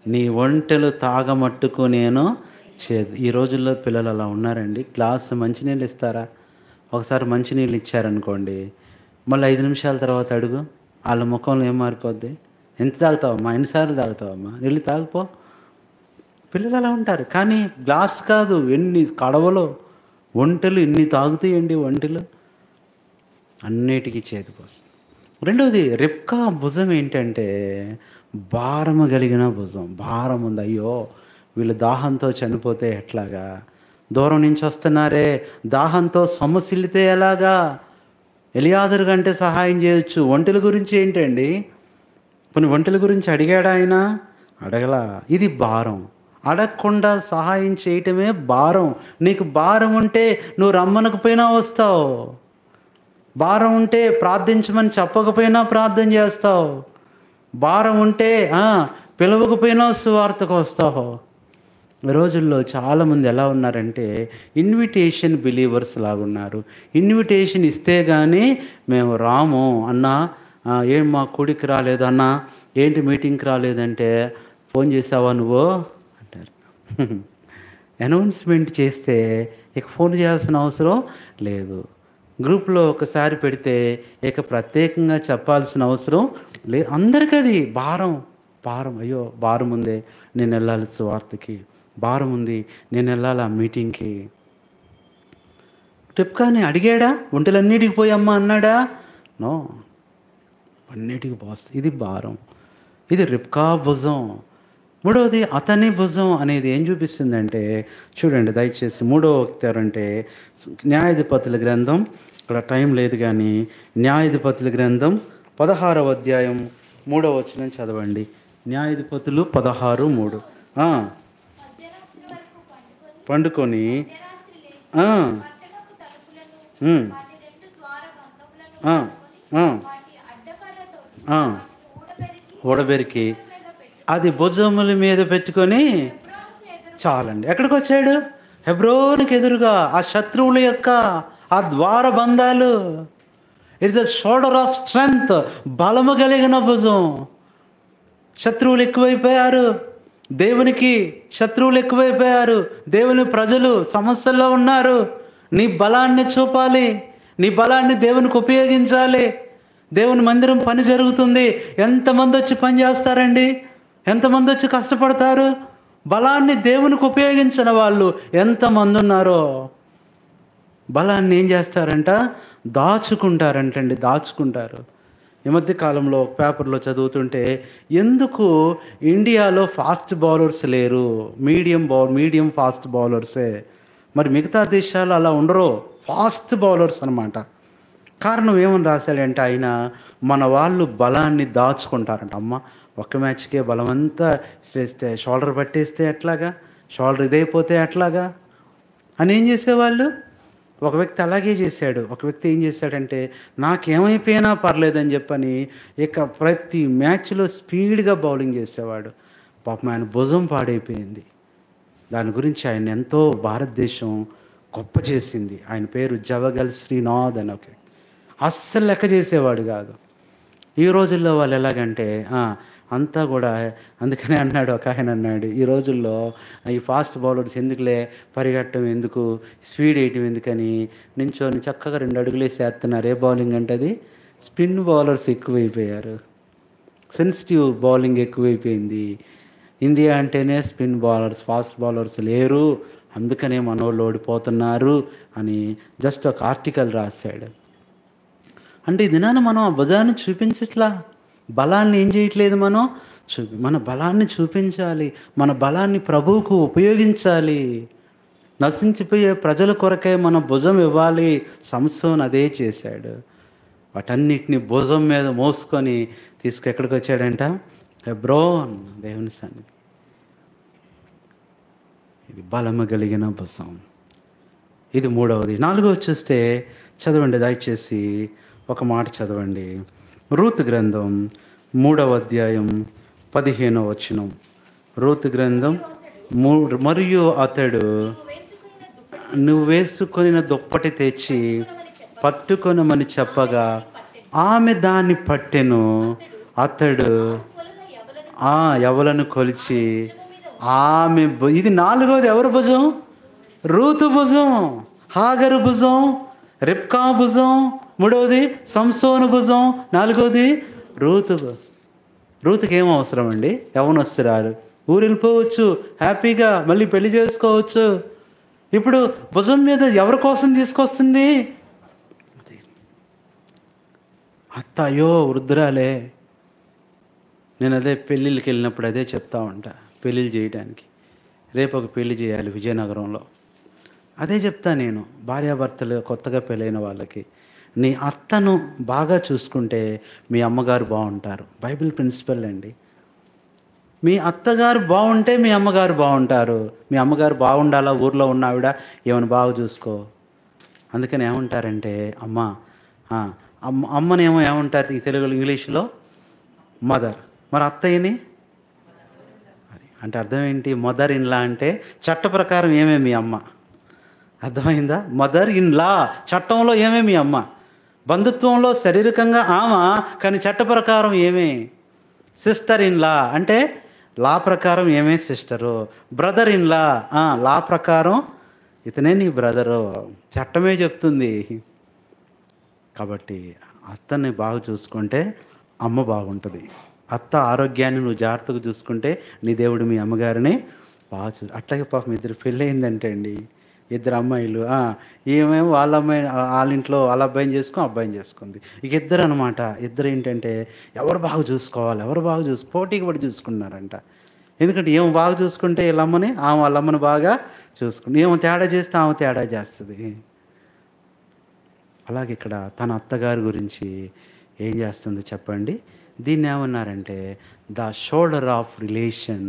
నీ ఒంటెలు తాగమట్టుకు నేను ఈ రోజుల్లో పిల్లలు అలా ఉన్నారండి. గ్లాసు మంచినీళ్ళు ఇస్తారా? ఒకసారి మంచినీళ్ళు ఇచ్చారనుకోండి, మళ్ళీ 5 నిమిషాల తర్వాత అడుగు, వాళ్ళ ముఖంలో ఏం మారిపోద్ది? ఎంత తాగుతావమ్మా, ఎన్నిసార్లు తాగుతావమ్మా, నీళ్ళు తాగిపో. పిల్లలు అలా ఉంటారు. కానీ గ్లాస్ కాదు, ఎన్ని కడవలో ఒంటెలు ఎన్ని తాగుతాయండి. ఒంటెలు అన్నిటికీ చేతికొస్తుంది. రెండవది రిబ్కా భుజం ఏంటంటే భారము కలిగిన భుజం. భారం ఉంది. అయ్యో వీళ్ళు దాహంతో చనిపోతే ఎట్లాగా, దూరం నుంచి వస్తున్నారే దాహంతో సొమ్మసిల్లితే ఎలాగా, ఎలియాజరు కంటే సహాయం చేయొచ్చు. ఒంటెల గురించి ఏంటండి? కొన్ని ఒంటెల గురించి అడిగాడు ఆయన? అడగలా. ఇది భారం. అడగకుండా సహాయం చేయటమే భారం. నీకు భారం ఉంటే నువ్వు రమ్మనకపోయినా వస్తావు. భారం ఉంటే ప్రార్థించమని చెప్పకపోయినా ప్రార్థన చేస్తావు. భారం ఉంటే పిలవకపోయినా సువార్తకు వస్తావు. ఈ రోజుల్లో చాలామంది ఎలా ఉన్నారంటే ఇన్విటేషన్ బిలీవర్స్ లాగున్నారు. ఇన్విటేషన్ ఇస్తే కానీ మేము రాము. అన్నా ఏం మా కూడికి రాలేదు, అన్నా ఏంటి మీటింగ్కి రాలేదంటే ఫోన్ చేసావా నువ్వు అంటారు. అనౌన్స్మెంట్ చేస్తే ఇక ఫోన్ చేయాల్సిన అవసరం లేదు. గ్రూప్లో ఒకసారి పెడితే ఇక ప్రత్యేకంగా చెప్పాల్సిన అవసరం లేదు. అందరికీ అది భారం. అయ్యో భారం ఉందే, నేను వెళ్ళాలి సువార్తకి, భారం ఉంది, నేను వెళ్ళాలి ఆ మీటింగ్కి. రిబ్కాని అడిగాడా? ఒంటెలన్నిటికి పోయమ్మా అన్నాడా? నో, అన్నిటికీ బాస్. ఇది భారం. ఇది రిబ్కా భుజం. మూడవది అతని భుజం అనేది ఏం చూపిస్తుందంటే చూడండి దయచేసి 3వ అంటే న్యాయాధిపతుల గ్రంథం, ఇక్కడ టైం లేదు కానీ న్యాయాధిపతుల గ్రంథం 16వ అధ్యాయం 3వ వచనం చదవండి. న్యాయాధిపతులు 16:3. పండుకొని ఊడబెరికి అది భుజముల మీద పెట్టుకొని చాలండి. ఎక్కడికి వచ్చాడు? హెబ్రోనుకి ఎదురుగా ఆ శత్రువుల యొక్క ఆ ద్వార బంధాలు. It's the shoulder of strength. బలము కలిగిన భుజం. శత్రువులు ఎక్కువైపోయారు, దేవునికి శత్రువులు ఎక్కువైపోయారు. దేవుని ప్రజలు సమస్యల్లో ఉన్నారు. నీ బలాన్ని చూపాలి, నీ బలాన్ని దేవునికి ఉపయోగించాలి. దేవుని మందిరం పని జరుగుతుంది. ఎంతమంది వచ్చి పని చేస్తారండి? ఎంతమంది వచ్చి కష్టపడతారు? బలాన్ని దేవునికి ఉపయోగించిన వాళ్ళు ఎంతమంది ఉన్నారో. బలాన్ని ఏం చేస్తారంట? దాచుకుంటారంటండి. ఈ మధ్య కాలంలో ఒక పేపర్లో చదువుతుంటే, ఎందుకు ఇండియాలో ఫాస్ట్ బౌలర్స్ లేరు, మీడియం ఫాస్ట్ బౌలర్సే, మరి మిగతా దేశాలు అలా ఉండరు, ఫాస్ట్ బౌలర్స్ అనమాట. కారణం ఏమని రాశాడంటే ఆయన, మన వాళ్ళు బలాన్ని దాచుకుంటారంట. అమ్మ ఒక్క మ్యాచ్కే బలమంతా చేస్తే, షోల్డర్ పట్టేస్తే ఎట్లాగా, షోల్డర్ ఇదైపోతే ఎట్లాగా అని ఏం చేసేవాళ్ళు. ఒక వ్యక్తి అలాగే చేశాడు. ఒక వ్యక్తి ఏం చేశాడంటే, నాకేమైపోయినా పర్లేదని చెప్పని ఇక ప్రతి మ్యాచ్లో స్పీడ్గా బౌలింగ్ చేసేవాడు. పాపం ఆయన భుజం పాడైపోయింది. దాని గురించి ఆయన ఎంతో భారతదేశం గొప్ప చేసింది. ఆయన పేరు జవగల్ శ్రీనాథ్ అని. ఒక అస్సలు లెక్క చేసేవాడు కాదు. ఈ రోజుల్లో వాళ్ళు ఎలాగంటే అంతా కూడా, అందుకనే అన్నాడు ఒక ఆయన, అన్నాడు ఈ రోజుల్లో ఈ ఫాస్ట్ బౌలర్స్ ఎందుకులే, పరిగెట్టడం ఎందుకు, స్పీడ్ వేయటం ఎందుకని నించొని చక్కగా 2 అడుగులు వేసేస్తున్నారు. ఏ బౌలింగ్ అంటే అది స్పిన్ బౌలర్స్ ఎక్కువైపోయారు, సెన్సిటివ్ బౌలింగ్ ఎక్కువైపోయింది. ఇండియా అంటేనే స్పిన్ బౌలర్స్, ఫాస్ట్ బౌలర్స్ లేరు, అందుకనే మనోళ్ళు ఓడిపోతున్నారు అని జస్ట్ ఒక ఆర్టికల్ రాశాడు. అంటే ఈ దినాన మనం ఆ భుజాన్ని చూపించట్లా, బలాన్ని ఏం చేయట్లేదు, మనం మన బలాన్ని చూపించాలి, మన బలాన్ని ప్రభువుకు ఉపయోగించాలి. నశించిపోయే ప్రజల కొరకే మన భుజం ఇవ్వాలి. సంసోన్ అదే చేశాడు. వాటన్నిటిని భుజం మీద మోసుకొని ఎక్కడికి వచ్చాడంట, హెబ్రోన్ దేవుని సన్నిధి. ఇది బలము కలిగిన భుజం. ఇది 3వది. 4వది చూస్తే చదవండి దయచేసి, ఒక మాట చదవండి. రూతు గ్రంథం 3వ అధ్యాయం 15వ వచనం. రూతు గ్రంథం మరియు అతడు నువ్వు వేసుకొనిన దుప్పటి తెచ్చి పట్టుకొనమని చెప్పగా ఆమె దాన్ని పట్టెను. అతడు ఎవలను కొలిచి ఆమె ఇది 4వది ఎవరి భుజం? రూతు భుజం, హాగరు భుజం, రిబ్కా భుజం, 3వది సంసోను భుజం, 4వది రూతు. రూతుకి ఏం అవసరం అండి? యవ్వనస్తురాలు, ఊరు వెళ్ళిపోవచ్చు హ్యాపీగా, మళ్ళీ పెళ్లి చేసుకోవచ్చు. ఇప్పుడు భుజం మీద ఎవరి కోసం తీసుకొస్తుంది? అత్త అయ్యో వృద్ధురాలే. నేను అదే పెళ్ళిళ్ళకి వెళ్ళినప్పుడు అదే చెప్తా ఉంటా, పెళ్ళిళ్ళు చేయడానికి. రేపు ఒక పెళ్లి చేయాలి విజయనగరంలో, అదే చెప్తా నేను భార్యాభర్తలు కొత్తగా పెళ్ళైన వాళ్ళకి. నీ అత్తను బాగా చూసుకుంటే మీ అమ్మగారు బాగుంటారు. బైబిల్ ప్రిన్సిపల్ అండి. మీ అత్తగారు బాగుంటే మీ అమ్మగారు బాగుంటారు. మీ అమ్మగారు బాగుండాలా, ఊర్లో ఉన్న ఆవిడ ఏమైనా బాగా చూసుకో. అందుకని ఏమంటారంటే అమ్మనేమో ఏమంటారు ఈ తెలుగులో, ఇంగ్లీష్లో మదర్. మరి అత్తయ్యని అంటే అర్థం ఏంటి? మదర్ ఇన్ లా అంటే చట్ట ప్రకారం ఏమే మీ అమ్మ, అర్థమైందా? మదర్ ఇన్ లా చట్టంలో ఏమే మీ అమ్మ, బంధుత్వంలో శారీరకంగా ఆమె, కానీ చట్ట ప్రకారం ఏమే సిస్టర్ ఇన్ లా, అంటే లా ప్రకారం ఏమే సిస్టరు. బ్రదర్ ఇన్ లా, లా ప్రకారం ఇతనే నీ బ్రదరు, చట్టమే చెప్తుంది. కాబట్టి అత్తని బాగా చూసుకుంటే అమ్మ బాగుంటుంది. అత్త ఆరోగ్యాన్ని నువ్వు జాగ్రత్తగా చూసుకుంటే నీ దేవుడు మీ అమ్మగారిని బాగా అట్లాగే పాపం ఇద్దరు పెళ్ళయిందంటే అండి, 2 అమ్మాయిలు, ఏమేమో వాళ్ళ అమ్మాయి వాళ్ళ ఇంట్లో వాళ్ళ అబ్బాయిని అబ్బాయిని చేసుకుంది. ఇక 2 అనమాట. 2 ఏంటంటే ఎవరు బాగా చూసుకోవాలి, ఎవరు బాగా పోటీకి పడి చూసుకున్నారంట. ఎందుకంటే ఏమో బాగా చూసుకుంటే వీళ్ళమ్మని, వాళ్ళ అమ్మని బాగా చూసుకుంది. ఏమో తేడా చేస్తే ఆమె తేడా చేస్తుంది. అలాగే ఇక్కడ తన అత్తగారి గురించి ఏం చేస్తుంది చెప్పండి? దీన్ని ఏమన్నారంటే ద షోల్డర్ ఆఫ్ రిలేషన్,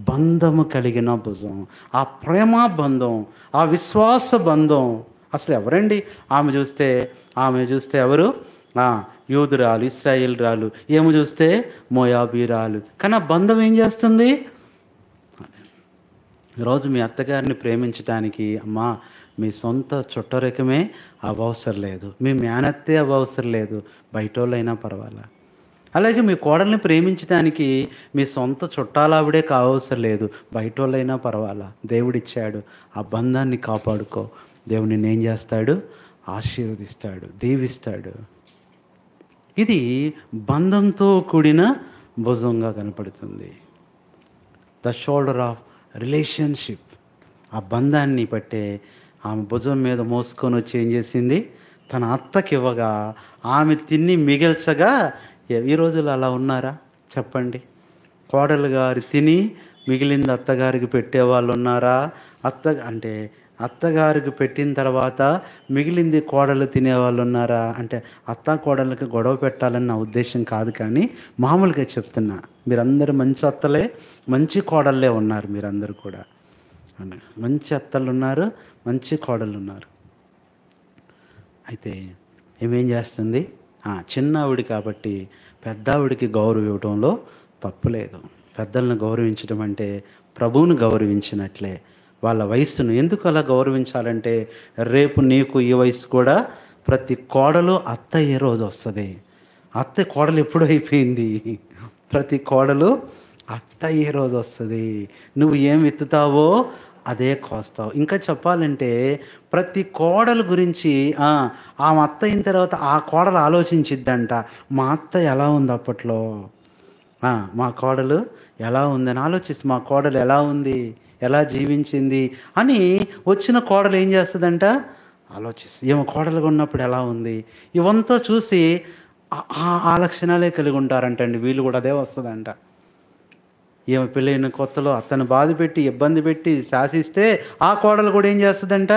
బంధము కలిగిన భుజం, ఆ ప్రేమ బంధం, ఆ విశ్వాస బంధం. అసలు ఎవరండి ఆమె చూస్తే ఎవరు? యూదురాలు, ఇశ్రాయేలురాలు. ఏమో చూస్తే మోయాబీరాలు. కానీ ఆ బంధం ఏం చేస్తుంది? ఈరోజు మీ అత్తగారిని ప్రేమించడానికి అమ్మా మీ సొంత చుట్టరికమే అవసరం లేదు, మీ మేనత్తే అవసరం లేదు, బయట వాళ్ళైనా పర్వాలా. అలాగే మీ కోడల్ని ప్రేమించడానికి మీ సొంత చుట్టాలావిడే కావసరం లేదు, బయట వాళ్ళైనా పర్వాలా. దేవుడిచ్చాడు, ఆ బంధాన్ని కాపాడుకో. దేవుడు నిన్ను ఏం చేస్తాడు? ఆశీర్వదిస్తాడు, దీవిస్తాడు. ఇది బంధంతో కూడిన భుజంగా కనపడుతుంది. The shoulder of relationship. ఆ బంధాన్ని బట్టే ఆమె భుజం మీద మోసుకొని వచ్చి ఏం చేసింది? తన అత్తకి ఇవ్వగా ఆమె తిని మిగిల్చగా ఈ రోజుల్లో అలా ఉన్నారా చెప్పండి? కోడలు గారు తిని మిగిలింది అత్తగారికి పెట్టేవాళ్ళు ఉన్నారా? అంటే అత్తగారికి పెట్టిన తర్వాత మిగిలింది కోడలు తినేవాళ్ళు ఉన్నారా? అంటే అత్త కోడళ్ళకి గొడవ పెట్టాలని నా ఉద్దేశం కాదు, కానీ మామూలుగా చెప్తున్నా. మీరందరూ మంచి అత్తలే, మంచి కోడళ్ళే ఉన్నారు. మీరందరూ కూడా మంచి అత్తలు ఉన్నారు, మంచి కోడళ్ళు ఉన్నారు. అయితే ఏమేం చేస్తుంది? చిన్న ఆవిడ కాబట్టి పెద్ద ఆవిడికి గౌరవం ఇవ్వడంలో తప్పులేదు. పెద్దలను గౌరవించడం అంటే ప్రభువును గౌరవించినట్లే. వాళ్ళ వయస్సును ఎందుకు అలా గౌరవించాలంటే, రేపు నీకు ఈ వయసు కూడా ప్రతి కోడలు అత్త అయ్యే రోజు వస్తుంది. అత్త కోడలు ఎప్పుడు అయిపోయింది? ప్రతి కోడలు అత్త అయ్యే రోజు వస్తుంది. నువ్వు ఏం ఎత్తుతావో అదే కోస్తావు. ఇంకా చెప్పాలంటే ప్రతి కోడలు గురించి ఆమె అత్త అయిన తర్వాత ఆ కోడలు ఆలోచించిద్దంట, మా అత్త ఎలా ఉంది అప్పట్లో, మా కోడలు ఎలా ఉందని ఆలోచిస్తుంది. మా కోడలు ఎలా ఉంది, ఎలా జీవించింది అని వచ్చిన కోడలు ఏం చేస్తుందంట, ఆలోచిస్తుంది. ఏమో కోడలుగా ఉన్నప్పుడు ఎలా ఉంది, ఇవంతా చూసి ఆ లక్షణాలే కలిగి ఉంటారంటండి వీళ్ళు కూడా. అదే వస్తుందంట. ఏమో పెళ్ళైన కొత్తలో అత్తను బాధ పెట్టి ఇబ్బంది పెట్టి శాసిస్తే ఆ కోడలు కూడా ఏం చేస్తుందంట,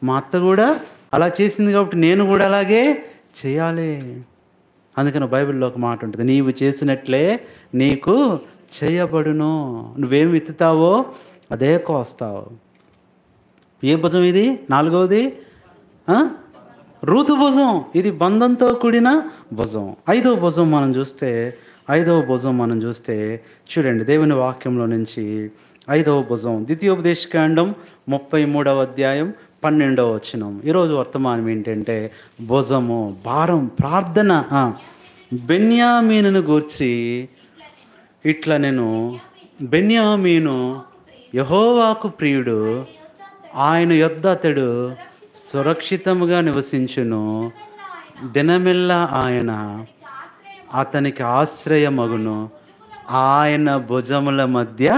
మా అత్త కూడా అలా చేసింది కాబట్టి నేను కూడా అలాగే చేయాలి. అందుకని బైబిల్లో ఒక మాట ఉంటుంది, నీవు చేసినట్లే నీకు చేయబడును. నువ్వేం విత్తుతావో అదే కోస్తావు. ఏ భుజం ఇది? 4వది ఋతు భుజం. ఇది బంధంతో కూడిన భుజం. 5వ భుజం మనం చూస్తే చూడండి, దేవుని వాక్యంలో నుంచి 5వ భుజం ద్వితీయోపదేశకాండం 33వ అధ్యాయం 12వ వచనం. ఈరోజు వర్తమానం ఏంటంటే భుజము, భారం, ప్రార్థన. బెన్యామీనును గూర్చి ఇట్లా నేను, బెన్యామీను యెహోవాకు ప్రియుడు, ఆయన యొద్ద అతడు సురక్షితముగా నివసించును, దినమెల్లా ఆయన అతనికి ఆశ్రయమగును, ఆయన భుజముల మధ్య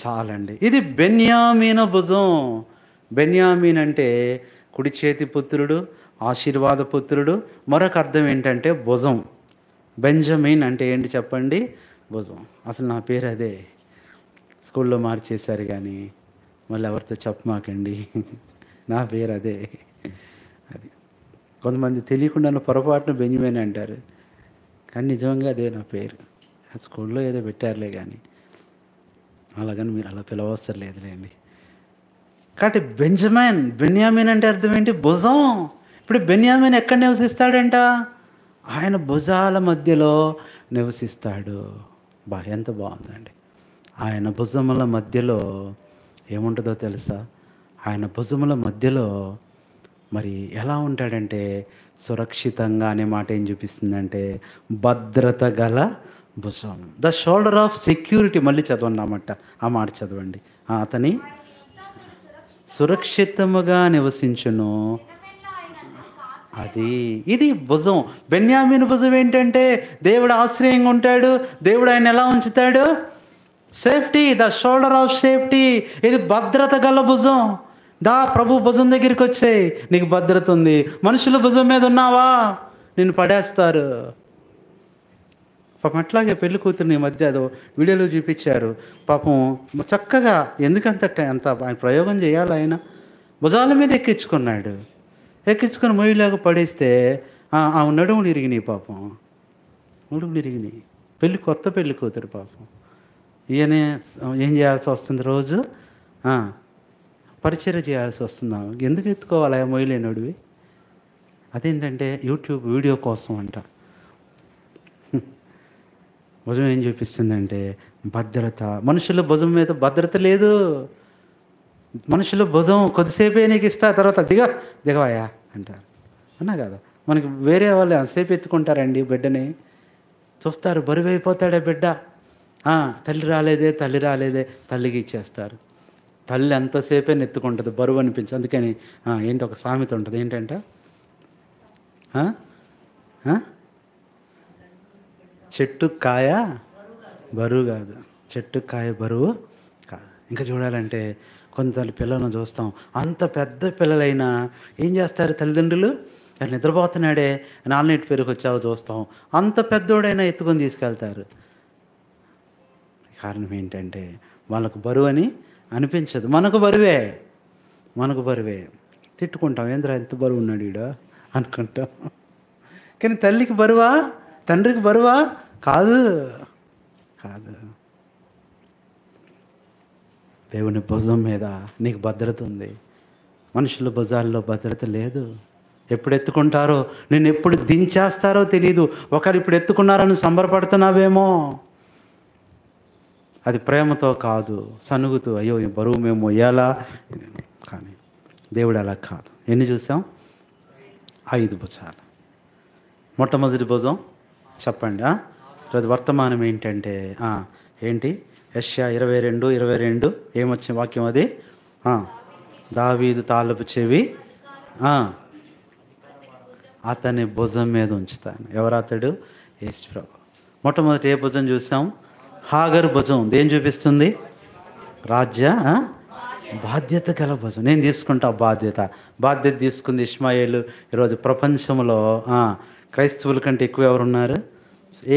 చాలండి. ఇది బెన్యామీన భుజం. బెన్యామీన్ అంటే కుడి చేతి పుత్రుడు, ఆశీర్వాద పుత్రుడు. మరొక అర్థం ఏంటంటే భుజం. బెంజమిన్ అంటే ఏంటి చెప్పండి? భుజం. అసలు నా పేరు అదే, స్కూల్లో మార్చేశారు కానీ మళ్ళీ ఎవరితో చెప్పమాకండి, నా పేరు అదే. అది కొంతమంది తెలియకుండా పొరపాటున బెంజమిన్ అంటారు, కానీ నిజంగా అదే నా పేరు. స్కూల్లో ఏదో పెట్టారులే కానీ అలాగని మీరు అలా పిలవసరం లేదులేండి. కాబట్టి బెన్యామీన్ అంటే అర్థం ఏంటి? భుజం. ఇప్పుడు బెన్యామీన్ ఎక్కడ నివసిస్తాడంట? ఆయన భుజాల మధ్యలో నివసిస్తాడు. ఎంత బాగుందండి. ఆయన భుజముల మధ్యలో ఏముంటుందో తెలుసా? ఆయన భుజముల మధ్యలో మరి ఎలా ఉంటాడంటే సురక్షితంగా అనే మాట ఏం చూపిస్తుందంటే భద్రత గల భుజం. The shoulder of security. మళ్ళీ చదవండి ఆ మాట చదవండి. అతని సురక్షితముగా నివసించును. ఇది భుజం. బెన్యామీను భుజం ఏంటంటే దేవుడు ఆశ్రయంగా ఉంటాడు. దేవుడు ఆయన ఎలా ఉంచుతాడు? Safety. The shoulder of safety. ఇది భద్రత గల భుజం. ప్రభు భుజం దగ్గరికి వచ్చేయి, నీకు భద్రత ఉంది. మనుషుల భుజం మీద ఉన్నావా నిన్ను పడేస్తారు. పాపం అట్లాగే పెళ్లి కూతురుని ఈ మధ్య అదో వీడియోలో చూపించారు. పాపం చక్కగా ఎందుకంత ఆయన ప్రయోగం చేయాలి. ఆయన భుజాల మీద ఎక్కించుకొని మొయ్యలాగా పడేస్తే ఆ నడుములు ఇరిగినాయి. పాపం నడుములు ఇరిగినాయి. కొత్త పెళ్లి కూతురు పాపం. ఈయన ఏం చేయాల్సి వస్తుంది? రోజు పరిచర్య చేయాల్సి వస్తుందా? ఎందుకు ఎత్తుకోవాలి ఆ మొయ్యలేనోడివి? అదేంటంటే యూట్యూబ్ వీడియో కోసం అంట. భుజం ఏం చూపిస్తుందంటే భద్రత. మనుషుల భుజం మీద భద్రత లేదు. మనుషుల భుజం కొద్దిసేపే నీకు ఇస్తా, తర్వాత దిగవాయా అంటారు. అన్నా కదా, మనకి వేరే వాళ్ళు అంతసేపు ఎత్తుకుంటారండి బిడ్డని. చూస్తారు, బరువైపోతాడే బిడ్డ. తల్లి రాలేదే తల్లికి ఇచ్చేస్తారు. తల్లి ఎంతసేపే నెత్తుకుంటుంది, బరువు అనిపించి. అందుకని ఏంటి ఒక సామెత ఉంటుంది, ఏంటంటే చెట్టు కాయ బరువు కాదు, చెట్టు కాయ బరువు కాదు. ఇంకా చూడాలంటే కొంత పిల్లలను చూస్తాం, అంత పెద్ద పిల్లలైనా ఏం చేస్తారు తల్లిదండ్రులు? నిద్రపోతున్నాడే, నాన్నటి పేరుకి వచ్చావో చూస్తాం. అంత పెద్దోడైనా ఎత్తుకొని తీసుకెళ్తారు. కారణం ఏంటంటే వాళ్ళకు బరువు అని అనిపించదు. మనకు బరువే, మనకు బరువే. తిట్టుకుంటాం, ఏంద్రా ఎంత బరువు ఉన్నాడు ఈడ అనుకుంటాం. కానీ తల్లికి బరువా, తండ్రికి బరువా? కాదు, కాదు. దేవుని భుజం మీద నీకు భద్రత ఉంది. మనుషుల భుజాల్లో భద్రత లేదు. ఎప్పుడు ఎత్తుకుంటారో, నేను ఎప్పుడు దించేస్తారో తెలియదు. ఒకరు ఇప్పుడు ఎత్తుకున్నారని సంబరపడుతున్నావేమో, అది ప్రేమతో కాదు, సనుగుతూ అయ్యో ఈ బరువు మేము మొయ్యాలా. కానీ దేవుడు అలా కాదు. ఎన్ని చూసాం? 5 భుజాలు. మొట్టమొదటి భుజం చెప్పండి. ఈరోజు వర్తమానం ఏంటంటే ఏంటి? యెషయా 22:22 ఏమొచ్చిన వాక్యం అది? దావీదు తాళపు చెవి అతని భుజం మీద ఉంచుతాను. ఎవరు అతడు? యేసు ప్రభు. మొట్టమొదటి ఏ భుజం చూసాం? హాగరు భుజం. దేని చూపిస్తుంది? రాజ్య బాధ్యత గల భుజం. నేను తీసుకుంటా బాధ్యత తీసుకుంది ఇష్మాయేలు. ఈరోజు ప్రపంచంలో క్రైస్తవుల కంటే ఎక్కువ ఎవరున్నారు?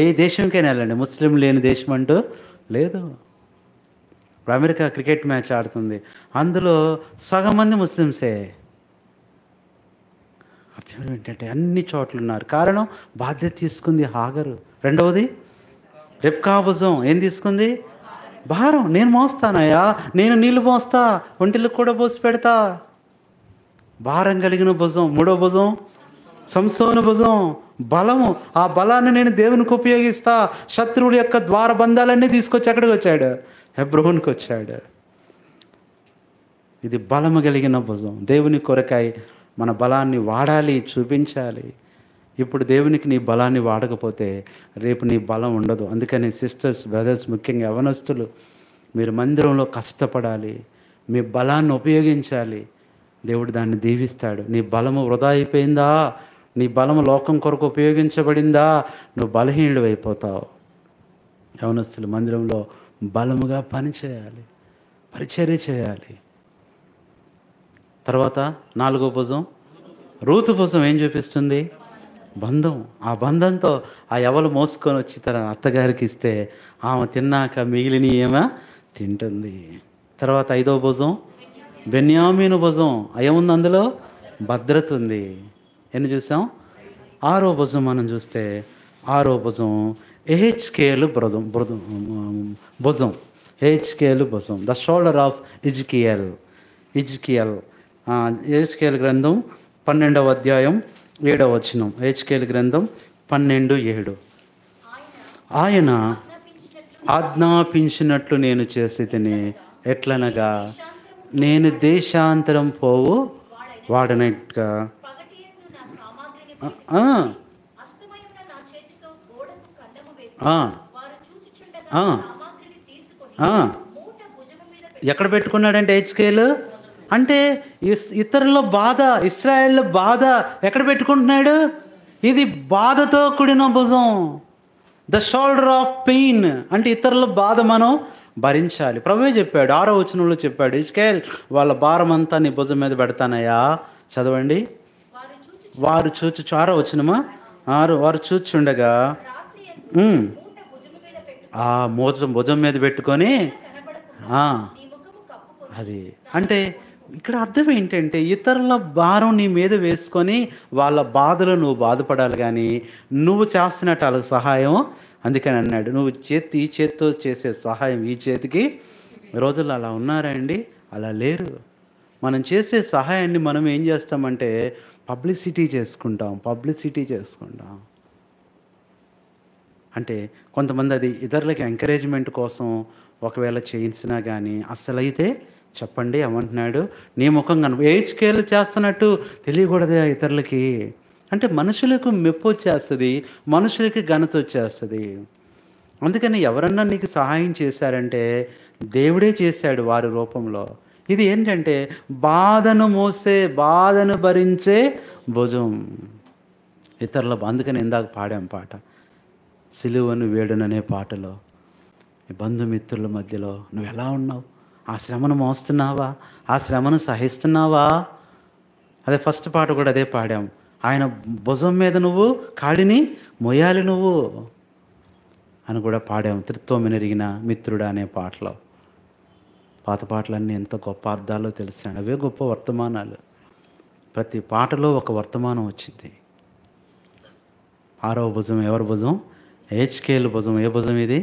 ఏ దేశంకైనా వెళ్ళండి, ముస్లిం లేని దేశం అంటూ లేదు. ఇప్పుడు అమెరికా క్రికెట్ మ్యాచ్ ఆడుతుంది, అందులో సగం మంది ముస్లిమ్సే. అర్థం ఏంటంటే అన్ని చోట్ల ఉన్నారు. కారణం బాధ్యత తీసుకుంది హాగరు. రెండవది రెబ్కా భుజం. ఏం తీసుకుంది? భారం. నేను మోస్తానయ్యా, నేను నీళ్ళు మోస్తా, ఒంటిలకు కూడా పోసి పెడతా. భారం కలిగిన భుజం. మూడో భుజం సంసోను భుజం. బలము. ఆ బలాన్ని నేను దేవునికి ఉపయోగిస్తా. శత్రువుల యొక్క ద్వారబంధాలన్నీ తీసుకొచ్చి ఎక్కడికి వచ్చాడు? హెబ్రోనుకి వచ్చాడు. ఇది బలము కలిగిన భుజం. దేవుని కొరకై మన బలాన్ని వాడాలి, చూపించాలి. ఇప్పుడు దేవునికి నీ బలాన్ని వాడకపోతే రేపు నీ బలం ఉండదు. అందుకని సిస్టర్స్, బ్రదర్స్, ముఖ్యంగా యవనస్తులు, మీరు మందిరంలో కష్టపడాలి, మీ బలాన్ని ఉపయోగించాలి. దేవుడు దాన్ని దీవిస్తాడు. నీ బలము వృధా అయిపోయిందా? నీ బలము లోకం కొరకు ఉపయోగించబడిందా? నువ్వు బలహీనుడు అయిపోతావు. యవనస్తులు మందిరంలో బలముగా పనిచేయాలి, పరిచర్య చేయాలి. తర్వాత 4వ భుజం రూతు భుజం. ఏం చూపిస్తుంది? బంధం. ఆ బంధంతో ఆ ఎవలు మోసుకొని వచ్చి తన అత్తగారికి ఇస్తే ఆమె తిన్నాక మిగిలిన ఏమో తింటుంది. తర్వాత 5వ భుజం బెన్యామీను భుజం. ఏముంది అందులో? భద్రత ఉంది. ఎన్ని చూసాం? 6వ భుజం మనం చూస్తే 6వ భుజం ఎహెచ్కేలు భుజం. ఎహెచ్కేలు భుజం. The shoulder of Ezekiel. ఎహెచ్కేలు గ్రంథం 12వ అధ్యాయం 7వ వచనం. ఎహెచ్కేలు గ్రంథం 12:7. ఆయన ఆజ్ఞాపించినట్లు నేను చేసి తిని, ఎట్లనగా నేను దేశాంతరం పోవు వాడనట్టుగా ఎక్కడ పెట్టుకున్నాడంటే హెచ్కేలు అంటే ఇతరుల బాధ, ఇశ్రాయేల్ బాధ ఎక్కడ పెట్టుకుంటున్నాడు? ఇది బాధతో కూడిన భుజం. ద షోల్డర్ ఆఫ్ పెయిన్ అంటే ఇతరుల బాధ మనం భరించాలి. ప్రభువే చెప్పాడు, 6వ వచనంలో చెప్పాడు, ఇశ్రాయేల్ వాళ్ళ భారం అంతా నీ భుజం మీద పెడతానయ్యా. చదవండి. వారు 6వ వచనమా? వారు చూచుండగా ఆ భుజం మీద పెట్టుకొని అది అంటే ఇక్కడ అర్థం ఏంటంటే ఇతరుల భారం నీ మీద వేసుకొని వాళ్ళ బాధలు నువ్వు బాధపడాలి, కానీ నువ్వు చేస్తున్నట్టు వాళ్ళకి సహాయం. అందుకని అన్నాడు, నువ్వు ఈ చేతితో చేసే సహాయం ఈ చేతికి. రోజుల్లో అలా ఉన్నారా అండి? అలా లేరు. మనం చేసే సహాయాన్ని మనం ఏం చేస్తామంటే పబ్లిసిటీ చేసుకుంటాం. అంటే కొంతమంది అది ఇతరులకి ఎంకరేజ్మెంట్ కోసం ఒకవేళ చేయించినా కానీ అసలైతే చెప్పండి ఏమంటున్నాడు? నీ ముఖం హెచ్కేలు చేస్తున్నట్టు తెలియకూడదు ఇతరులకి. అంటే మనుషులకు మెప్పు వచ్చేస్తుంది, మనుషులకి ఘనత వచ్చేస్తుంది. అందుకని ఎవరన్నా నీకు సహాయం చేశారంటే దేవుడే చేశాడు వారి రూపంలో. ఇది ఏంటంటే బాధను భరించే భుజం ఇతరుల. అందుకని ఇందాక పాడాం పాట, సిలువను వేడుననే పాటలో, బంధుమిత్రుల మధ్యలో నువ్వు ఎలా ఉన్నావు? ఆ శ్రమను మోస్తున్నావా? ఆ శ్రమను సహిస్తున్నావా? అదే ఫస్ట్ పాట కూడా అదే పాడాం. ఆయన భుజం మీద నువ్వు కాడిని మొయ్యాలి నువ్వు అని కూడా పాడాము. త్రిత్వమెరిగిన మిత్రుడా అనే పాటలో. పాత పాటలన్నీ ఎంత గొప్ప అర్థాలో తెలిసాను. అవే గొప్ప వర్తమానాలు. ప్రతి పాటలో ఒక వర్తమానం వచ్చింది. 6వ భుజం ఎవరి భుజం? హెచ్కేల్ భుజం. ఏ భుజం ఇది?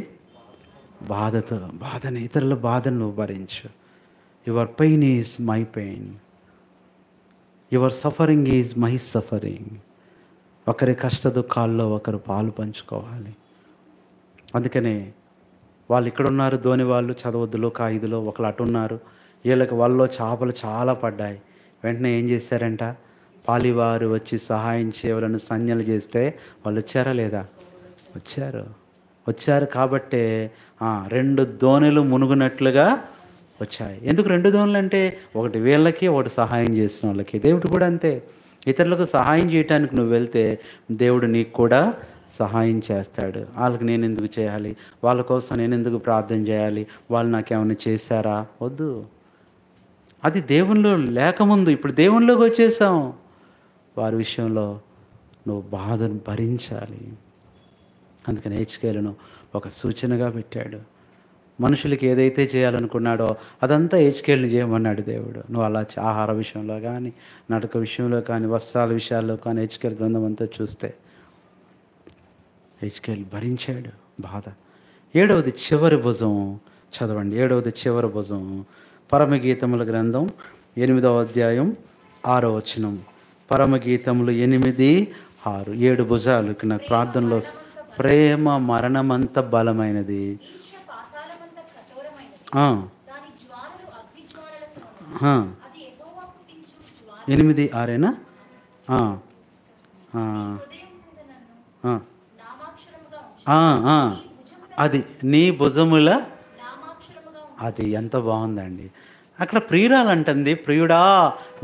బాధని, ఇతరుల బాధను నువ్వు భరించు. Your pain is my pain, your suffering is my suffering. ఒకరి కష్ట దుఃఖాల్లో ఒకరు పాలు పంచుకోవాలి. అందుకనే వాళ్ళు ఇక్కడున్నారు, ధోని వాళ్ళు చదవద్దులో కాయిదులో ఒకళ్ళు అటున్నారు. వీళ్ళకి వాళ్ళలో చేపలు చాలా పడ్డాయి. వెంటనే ఏం చేశారంట? పాలివారు వచ్చి సహాయం చేయవాలని సంజ్ఞలు చేస్తే వాళ్ళు వచ్చారా లేదా? వచ్చారు కాబట్టే 2 దోణులు మునుగునట్లుగా వచ్చాయి. ఎందుకు 2 దోణులు అంటే? ఒకటి వీళ్ళకి, ఒకటి సహాయం చేసిన వాళ్ళకి. దేవుడు కూడా అంతే. ఇతరులకు సహాయం చేయటానికి నువ్వు వెళ్తే దేవుడు నీకు కూడా సహాయం చేస్తాడు. వాళ్ళకి నేను ఎందుకు చేయాలి, వాళ్ళ కోసం నేను ఎందుకు ప్రార్థన చేయాలి, వాళ్ళు నాకేమైనా చేశారా? వద్దు. అది దేవునిలో లేకముందు. ఇప్పుడు దేవునిలోకి వచ్చేసాం. వారి విషయంలో నువ్వు బాధను భరించాలి. అందుకని హెచ్కేలను ఒక సూచనగా పెట్టాడు. మనుషులకి ఏదైతే చేయాలనుకున్నాడో అదంతా హెచ్కేల్ని చేయమన్నాడు దేవుడు. నువ్వు అలా ఆహార విషయంలో కానీ, నడక విషయంలో కానీ, వస్త్రాల విషయాల్లో కానీ హెచ్కేల్ గ్రంథం అంతా చూస్తే హెచ్కేల్ భరించాడు బాధ. 7వది చివరి భుజం చదవండి. 7వది చివరి భుజం. పరమగీతముల గ్రంథం 8వ అధ్యాయం 6వ వచనం. పరమగీతములు 8:6. 7 భుజాలు. నాకు ప్రార్థనలో ప్రేమ మరణమంత బలమైనది, 8:6. అది నీ భుజముల, అది ఎంత బాగుందండి. అక్కడ ప్రియురాలంటుంది, ప్రియుడా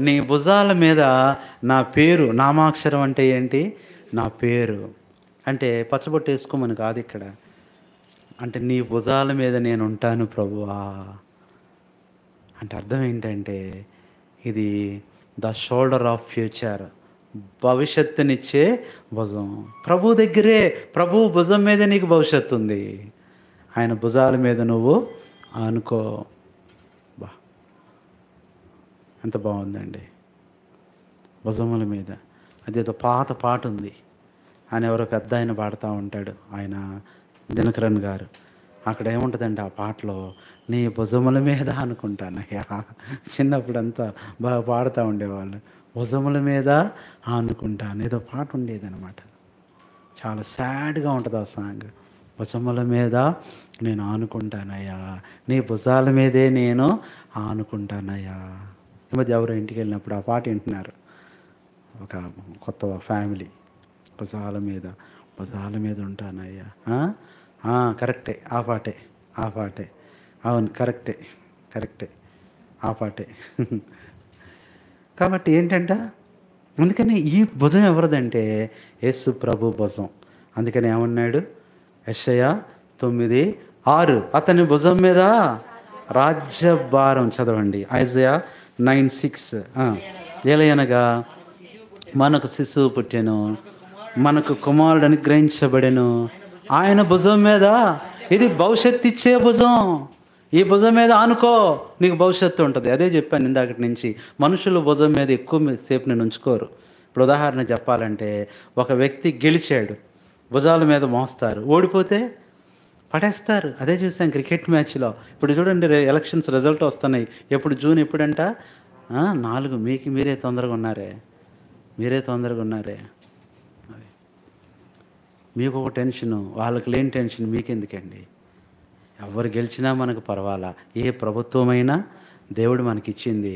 నీ భుజాల మీద నా పేరు. నామాక్షరం అంటే ఏంటి? నా పేరు. అంటే పచ్చబొట్టు వేసుకోమని కాదు ఇక్కడ. అంటే నీ భుజాల మీద నేను ఉంటాను ప్రభువా అంటే అర్థం ఏంటంటే ఇది ద షోల్డర్ ఆఫ్ ఫ్యూచర్, భవిష్యత్తునిచ్చే భుజం. ప్రభు దగ్గరే, ప్రభు భుజం మీద నీకు భవిష్యత్తు ఉంది. ఆయన భుజాల మీద నువ్వు అనుకో. ఎంత బాగుందండి. భుజముల మీద. అదేదో పాత పాట ఉంది. ఆయన ఎవరో పెద్ద ఆయన పాడుతూ ఉంటాడు, ఆయన దినకరన్ గారు. అక్కడ ఏముంటుందండి ఆ పాటలో? నీ భుజముల మీద అనుకుంటానయ్యా. చిన్నప్పుడు అంతా బాగా పాడుతూ ఉండేవాళ్ళు. భుజముల మీద అనుకుంటాను, ఏదో పాట ఉండేదన్నమాట. చాలా సాడ్గా ఉంటుంది ఆ సాంగ్. భుజముల మీద నేను ఆనుకుంటానయ్యా, నీ భుజాల మీదే నేను ఆనుకుంటానయ్యా. ఈ మధ్య ఎవరో ఇంటికి వెళ్ళినప్పుడు ఆ పాట వింటున్నారు. ఒక కొత్త ఫ్యామిలీ. భుజాల మీద ఉంటానయ్యా. కరెక్టే, ఆ పాటే. అవును, కరెక్టే ఆ పాటే. కాబట్టి ఏంటంట, అందుకని ఈ భుజం ఎవరిదంటే యేసు ప్రభు భుజం. అందుకని ఏమన్నాడు యెషయా 9:6, అతని భుజం మీద రాజ్యభారం. చదవండి ఐజయా 9:6. ఏలయనగా మనకు శిశువు పుట్టెను, మనకు కుమారుడు అనుగ్రహించబడెను, ఆయన భుజం మీద. ఇది భవిష్యత్తు ఇచ్చే భుజం. ఈ భుజం మీద ఆనుకో, నీకు భవిష్యత్తు ఉంటుంది. అదే చెప్పాను ఇందాకటి నుంచి. మనుషులు భుజం మీద ఎక్కువ సేపు నేను ఉంచుకోరు. ఇప్పుడు ఉదాహరణ చెప్పాలంటే, ఒక వ్యక్తి గెలిచాడు, భుజాల మీద మోస్తారు, ఓడిపోతే పడేస్తారు. అదే చూసాం క్రికెట్ మ్యాచ్లో. ఇప్పుడు చూడండి, ఎలక్షన్స్ రిజల్ట్ వస్తున్నాయి. ఎప్పుడు? జూన్ ఎప్పుడంట? 4. మీరే తొందరగా ఉన్నారే. మీకు ఒక టెన్షను, వాళ్ళకి లేని టెన్షన్ మీకెందుకండి? ఎవరు గెలిచినా మనకు పర్వాలా. ఏ ప్రభుత్వమైనా దేవుడు మనకిచ్చింది,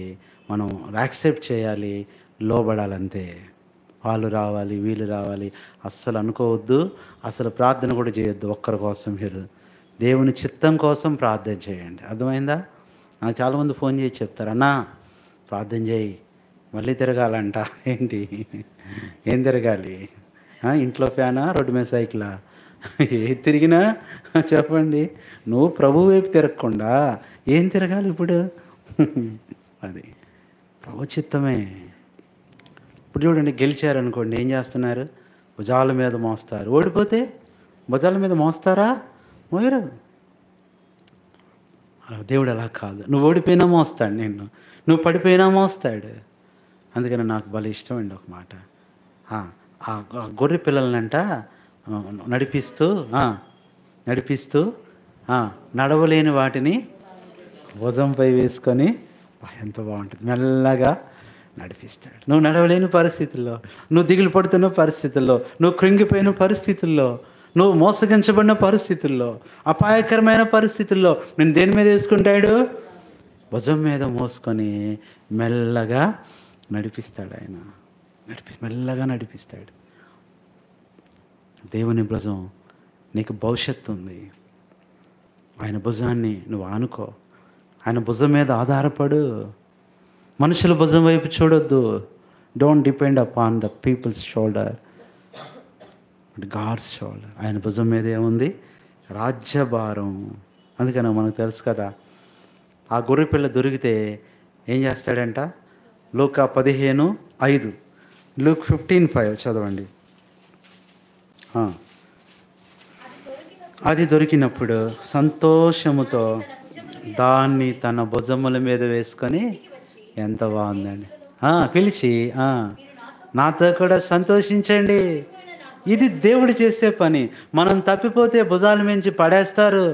మనం యాక్సెప్ట్ చేయాలి, లోబడాలంతే. వాళ్ళు రావాలి, వీళ్ళు రావాలి అస్సలు అనుకోవద్దు. అసలు ప్రార్థన కూడా చేయొద్దు ఒక్కరి కోసం. మీరు దేవుని చిత్తం కోసం ప్రార్థన చేయండి. అర్థమైందా? నాకు చాలామంది ఫోన్ చేసి చెప్తారు, అన్నా ప్రార్థన చేయి, మళ్ళీ తిరగాలంట. ఏంటి? ఏం తిరగాలి? ఇంట్లో ఫ్యానా, రోడ్డు మీద సైకిలా? ఏ తిరిగినా చెప్పండి. నువ్వు ప్రభు వైపు తిరగకుండా ఏం తిరగాలి ఇప్పుడు? అది ప్రభు చిత్తమే. ఇప్పుడు చూడండి, గెలిచారనుకోండి ఏం చేస్తున్నారు? భుజాల మీద మోస్తారు. ఓడిపోతే భుజాల మీద మోస్తారా? మోయరు. దేవుడు అలా కాదు. నువ్వు ఓడిపోయినా మోస్తాడు నిన్ను, నువ్వు పడిపోయినా మోస్తాడు. అందుకని నాకు భలే ఇష్టం అండి ఒక మాట. ఆ గొర్రె పిల్లలనంట నడిపిస్తూ నడవలేని వాటిని భుజంపై వేసుకొని ఎంత బాగుంటుంది, మెల్లగా నడిపిస్తాడు. నువ్వు నడవలేని పరిస్థితుల్లో, నువ్వు దిగులు పడుతున్న పరిస్థితుల్లో, నువ్వు కృంగిపోయిన పరిస్థితుల్లో, నువ్వు మోసగించబడిన పరిస్థితుల్లో, అపాయకరమైన పరిస్థితుల్లో నేను దేని మీద వేసుకుంటాడు? భుజం మీద మోసుకొని మెల్లగా నడిపిస్తాడు. ఆయన మెల్లగా నడిపిస్తాడు. దేవుని భుజం, నీకు భవిష్యత్తు ఉంది. ఆయన భుజాన్ని నువ్వు ఆనుకో, ఆయన భుజం మీద ఆధారపడు. మనుషుల భుజం వైపు చూడొద్దు. Don't depend upon the people's shoulder, God's shoulder. ఆయన భుజం మీద ఏముంది? రాజ్యభారం. అందుకని మనకు తెలుసు కదా, ఆ గొర్రె పిల్ల దొరికితే ఏం చేస్తాడంట? లూకా 15:5, Luke 15:5 చదవండి. అది దొరికినప్పుడు సంతోషముతో దాన్ని తన భుజముల మీద వేసుకొని, ఎంత బాగుందండి, పిలిచి నాతో కూడా సంతోషించండి. ఇది దేవుడు చేసే పని. మనం తప్పిపోతే భుజాల మించి పడేస్తారు,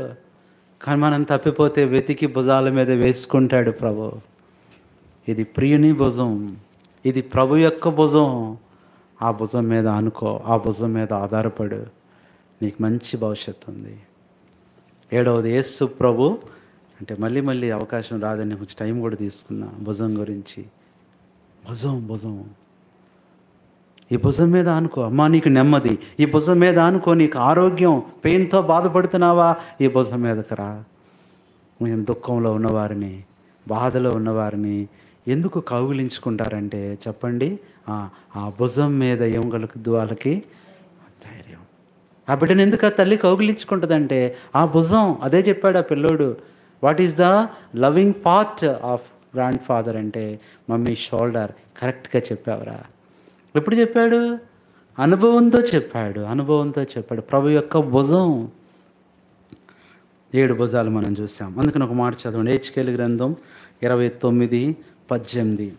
కానీ మనం తప్పిపోతే వెతికి భుజాల మీద వేసుకుంటాడు ప్రభు. ఇది ప్రియుని భుజం, ఇది ప్రభు యొక్క భుజం. ఆ భుజం మీద అనుకో, ఆ భుజం మీద ఆధారపడు, నీకు మంచి భవిష్యత్తు ఉంది. 7వది యేసు ప్రభు అంటే మళ్ళీ అవకాశం రాదని కొంచెం టైం కూడా తీసుకున్నా. భుజం గురించి, భుజం ఈ భుజం మీద అనుకో. అమ్మా నీకు నెమ్మది, ఈ భుజం మీద అనుకో. నీకు ఆరోగ్యం, పెయిన్తో బాధపడుతున్నావా? ఈ భుజం మీదకి రా. మేము దుఃఖంలో ఉన్నవారిని, బాధలో ఉన్నవారిని ఎందుకు కౌగిలించుకుంటారంటే చెప్పండి, ఆ భుజం మీద ఏం కలుగుద్దు వాళ్ళకి? ధైర్యం. ఆ బిడ్డను ఎందుకు ఆ తల్లి కౌగిలించుకుంటుందంటే ఆ భుజం. అదే చెప్పాడు ఆ పిల్లోడు. What is the loving part of grand father అంటే మమ్మీ షోల్డర్. కరెక్ట్గా చెప్పావురా. ఎప్పుడు చెప్పాడు? అనుభవంతో చెప్పాడు. ప్రభు యొక్క భుజం. 7 భుజాలు మనం చూసాం. అందుకని ఒక మాట చదవండి. హెచ్కేల్ గ్రంథం 29:18.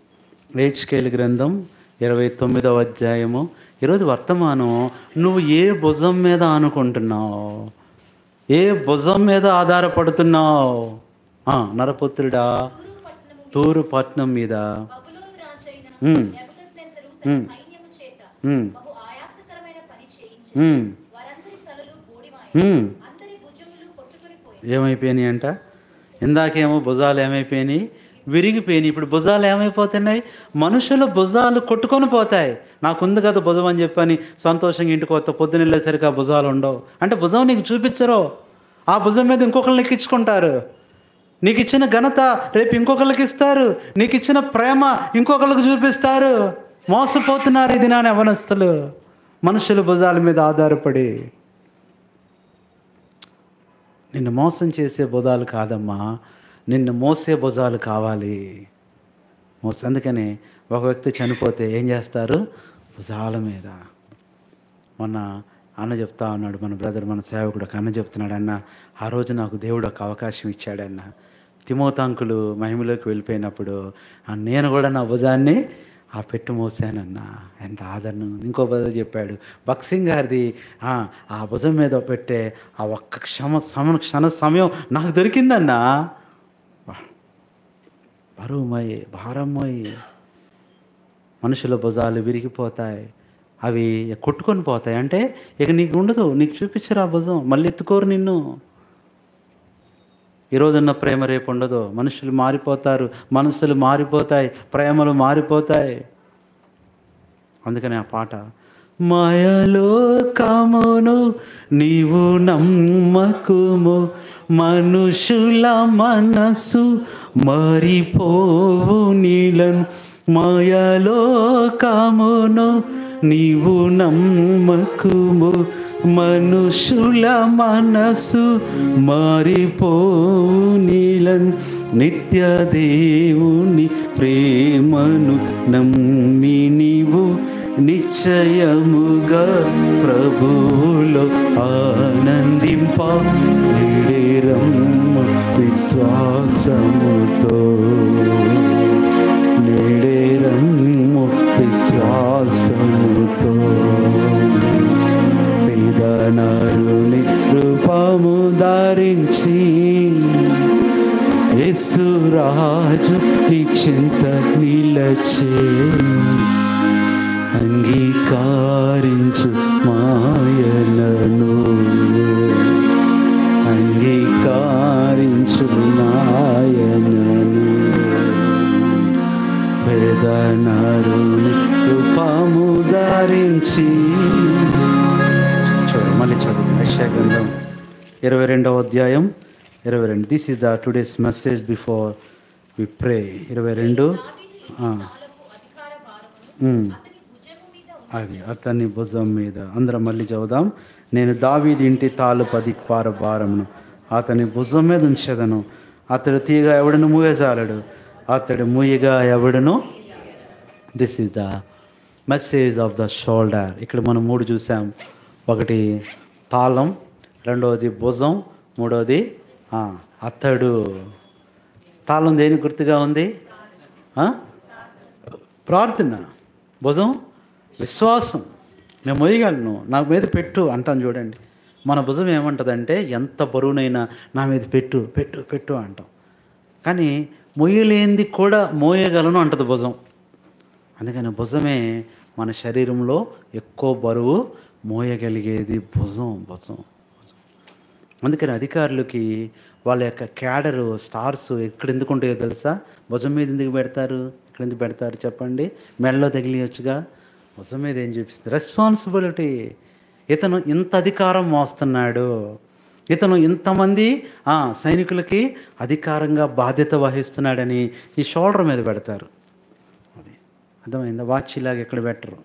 హెచ్కేల్ గ్రంథం 29వ అధ్యాయము. ఈరోజు వర్తమానం, నువ్వు ఏ భుజం మీద అనుకుంటున్నావు? ఏ భుజం మీద ఆధారపడుతున్నావు? నరపుత్రుడా, తూరు పట్నం మీద ఏమైపోయినాయి అంట? ఇందాకేమో భుజాలు ఏమైపోయినాయి? విరిగిపోయినాయి. ఇప్పుడు భుజాలు ఏమైపోతున్నాయి? మనుషుల భుజాలు కొట్టుకొని పోతాయి. నాకుంది కదా భుజం అని చెప్పని సంతోషంగా ఇంటికి వస్తే పొద్దున వెళ్ళేసరికి ఆ భుజాలు ఉండవు. అంటే భుజం నీకు చూపించరు, ఆ భుజం మీద ఇంకొకరిని ఎక్కించుకుంటారు. నీకు ఇచ్చిన ఘనత రేపు ఇంకొకరికి ఇస్తారు, నీకు ఇచ్చిన ప్రేమ ఇంకొకరికి చూపిస్తారు. మోసపోతున్నారు ఈ దినాన యవ్వనస్తులు మనుషుల భుజాల మీద ఆధారపడి. నిన్ను మోసం చేసే భుజాలు కాదమ్మా, నిన్ను మోసే భుజాలు కావాలి. అందుకని ఒక వ్యక్తి చనిపోతే ఏం చేస్తారు? భుజాల మీద. మొన్న అన్న చెప్తా ఉన్నాడు, మన బ్రదర్, మన సేవకుడు అన్న చెప్తున్నాడు, అన్న ఆ రోజు నాకు దేవుడు ఒక అవకాశం ఇచ్చాడన్న. తిమోతాంకులు మహిమలోకి వెళ్ళిపోయినప్పుడు నేను కూడా నా భుజాన్ని పెట్టు మోసానన్నా. ఎంత ఆదరణ. ఇంకో బ్రదర్ చెప్పాడు, బక్సింగ్ గారిది ఆ భుజం మీద పెట్టే ఆ ఒక్క క్షణ సమయం నాకు దొరికిందన్నా. బరువుమై భారమ్మై మనుషుల భుజాలు విరిగిపోతాయి, అవి కొట్టుకొని పోతాయి. అంటే ఇక నీకు ఉండదు, నీకు చూపించరు ఆ భుజం, మళ్ళీ ఎత్తుకోరు నిన్ను. ఈరోజున్న ప్రేమ రేపు ఉండదు. మనుషులు మారిపోతారు, మనసులు మారిపోతాయి, ప్రేమలు మారిపోతాయి. అందుకని ఆ పాట, మాయలోకమును నీవు నమ్మకుము, మనుషుల మనసు మారిపోవు నీలను. మాయలోకమును నీవు నమ్మకుము, మనుషుల మనసు మారిపోనిలన్ నిత్య దేవుని ప్రేమను నమ్మి నీవు నిశ్చయముగా ప్రభువులో ఆనందింప నేడేరమ్మ విశ్వాసముతో, నేడేరమ్మ విశ్వాసముతో. పేదనరుని రూపము ధరించి యేసురాజు నీ చెంత నిలచే, అంగీకరించు మాయనను, అంగీకరించు మాయనను. వేదనరుని రూపము ధరించి. మళ్ళీ చదువు యెషయా గ్రంథం 22వ అధ్యాయం 22. This is the today's message before we pray. 22 అది అతని భుజం మీద. అందరం మళ్ళీ చదువుదాం. నేను దావీదు ఇంటి తాలూపు అధికార భారమును అతని భుజం మీద ఉంచెదను. అతడు తీగ ఎవడను మూయజాలడు, అతడు మూయగా ఎవడను. This is the message of the shoulder. ఇక్కడ మనం 3 చూసాం. ఒకటి తాళం, రెండవది భుజం, మూడవది అతడు. తాళం దేనికి గుర్తుగా ఉంది? ప్రార్థన. భుజం విశ్వాసం. నేను మొయ్యగలను, నా మీద పెట్టు అంటాను. చూడండి, మన భుజం ఏమంటుందంటే ఎంత బరువునైనా నా మీద పెట్టు పెట్టు పెట్టు అంటాం. కానీ మొయ్యలేంది కూడా మోయగలను అంటది భుజం. అందుకని భుజమే మన శరీరంలో ఎక్కువ బరువు మోయగలిగేది భుజం. భుజం భుజం. అందుకని అధికారులకి వాళ్ళ యొక్క క్యాడరు స్టార్స్ ఎక్కడ ఎందుకు ఉంటాయో తెలుసా? భుజం మీద ఎందుకు పెడతారు? ఇక్కడ ఎందుకు పెడతారు చెప్పండి? మెడలో తగిలియొచ్చుగా. భుజం మీద ఏం చూపిస్తుంది? రెస్పాన్సిబిలిటీ. ఇతను ఇంత అధికారం మోస్తున్నాడు, ఇతను ఇంతమంది సైనికులకి అధికారంగా బాధ్యత వహిస్తున్నాడని ఈ షోల్డర్ మీద పెడతారు. అది అర్థమైందా? వాచీలాగా ఎక్కడ పెట్టరు.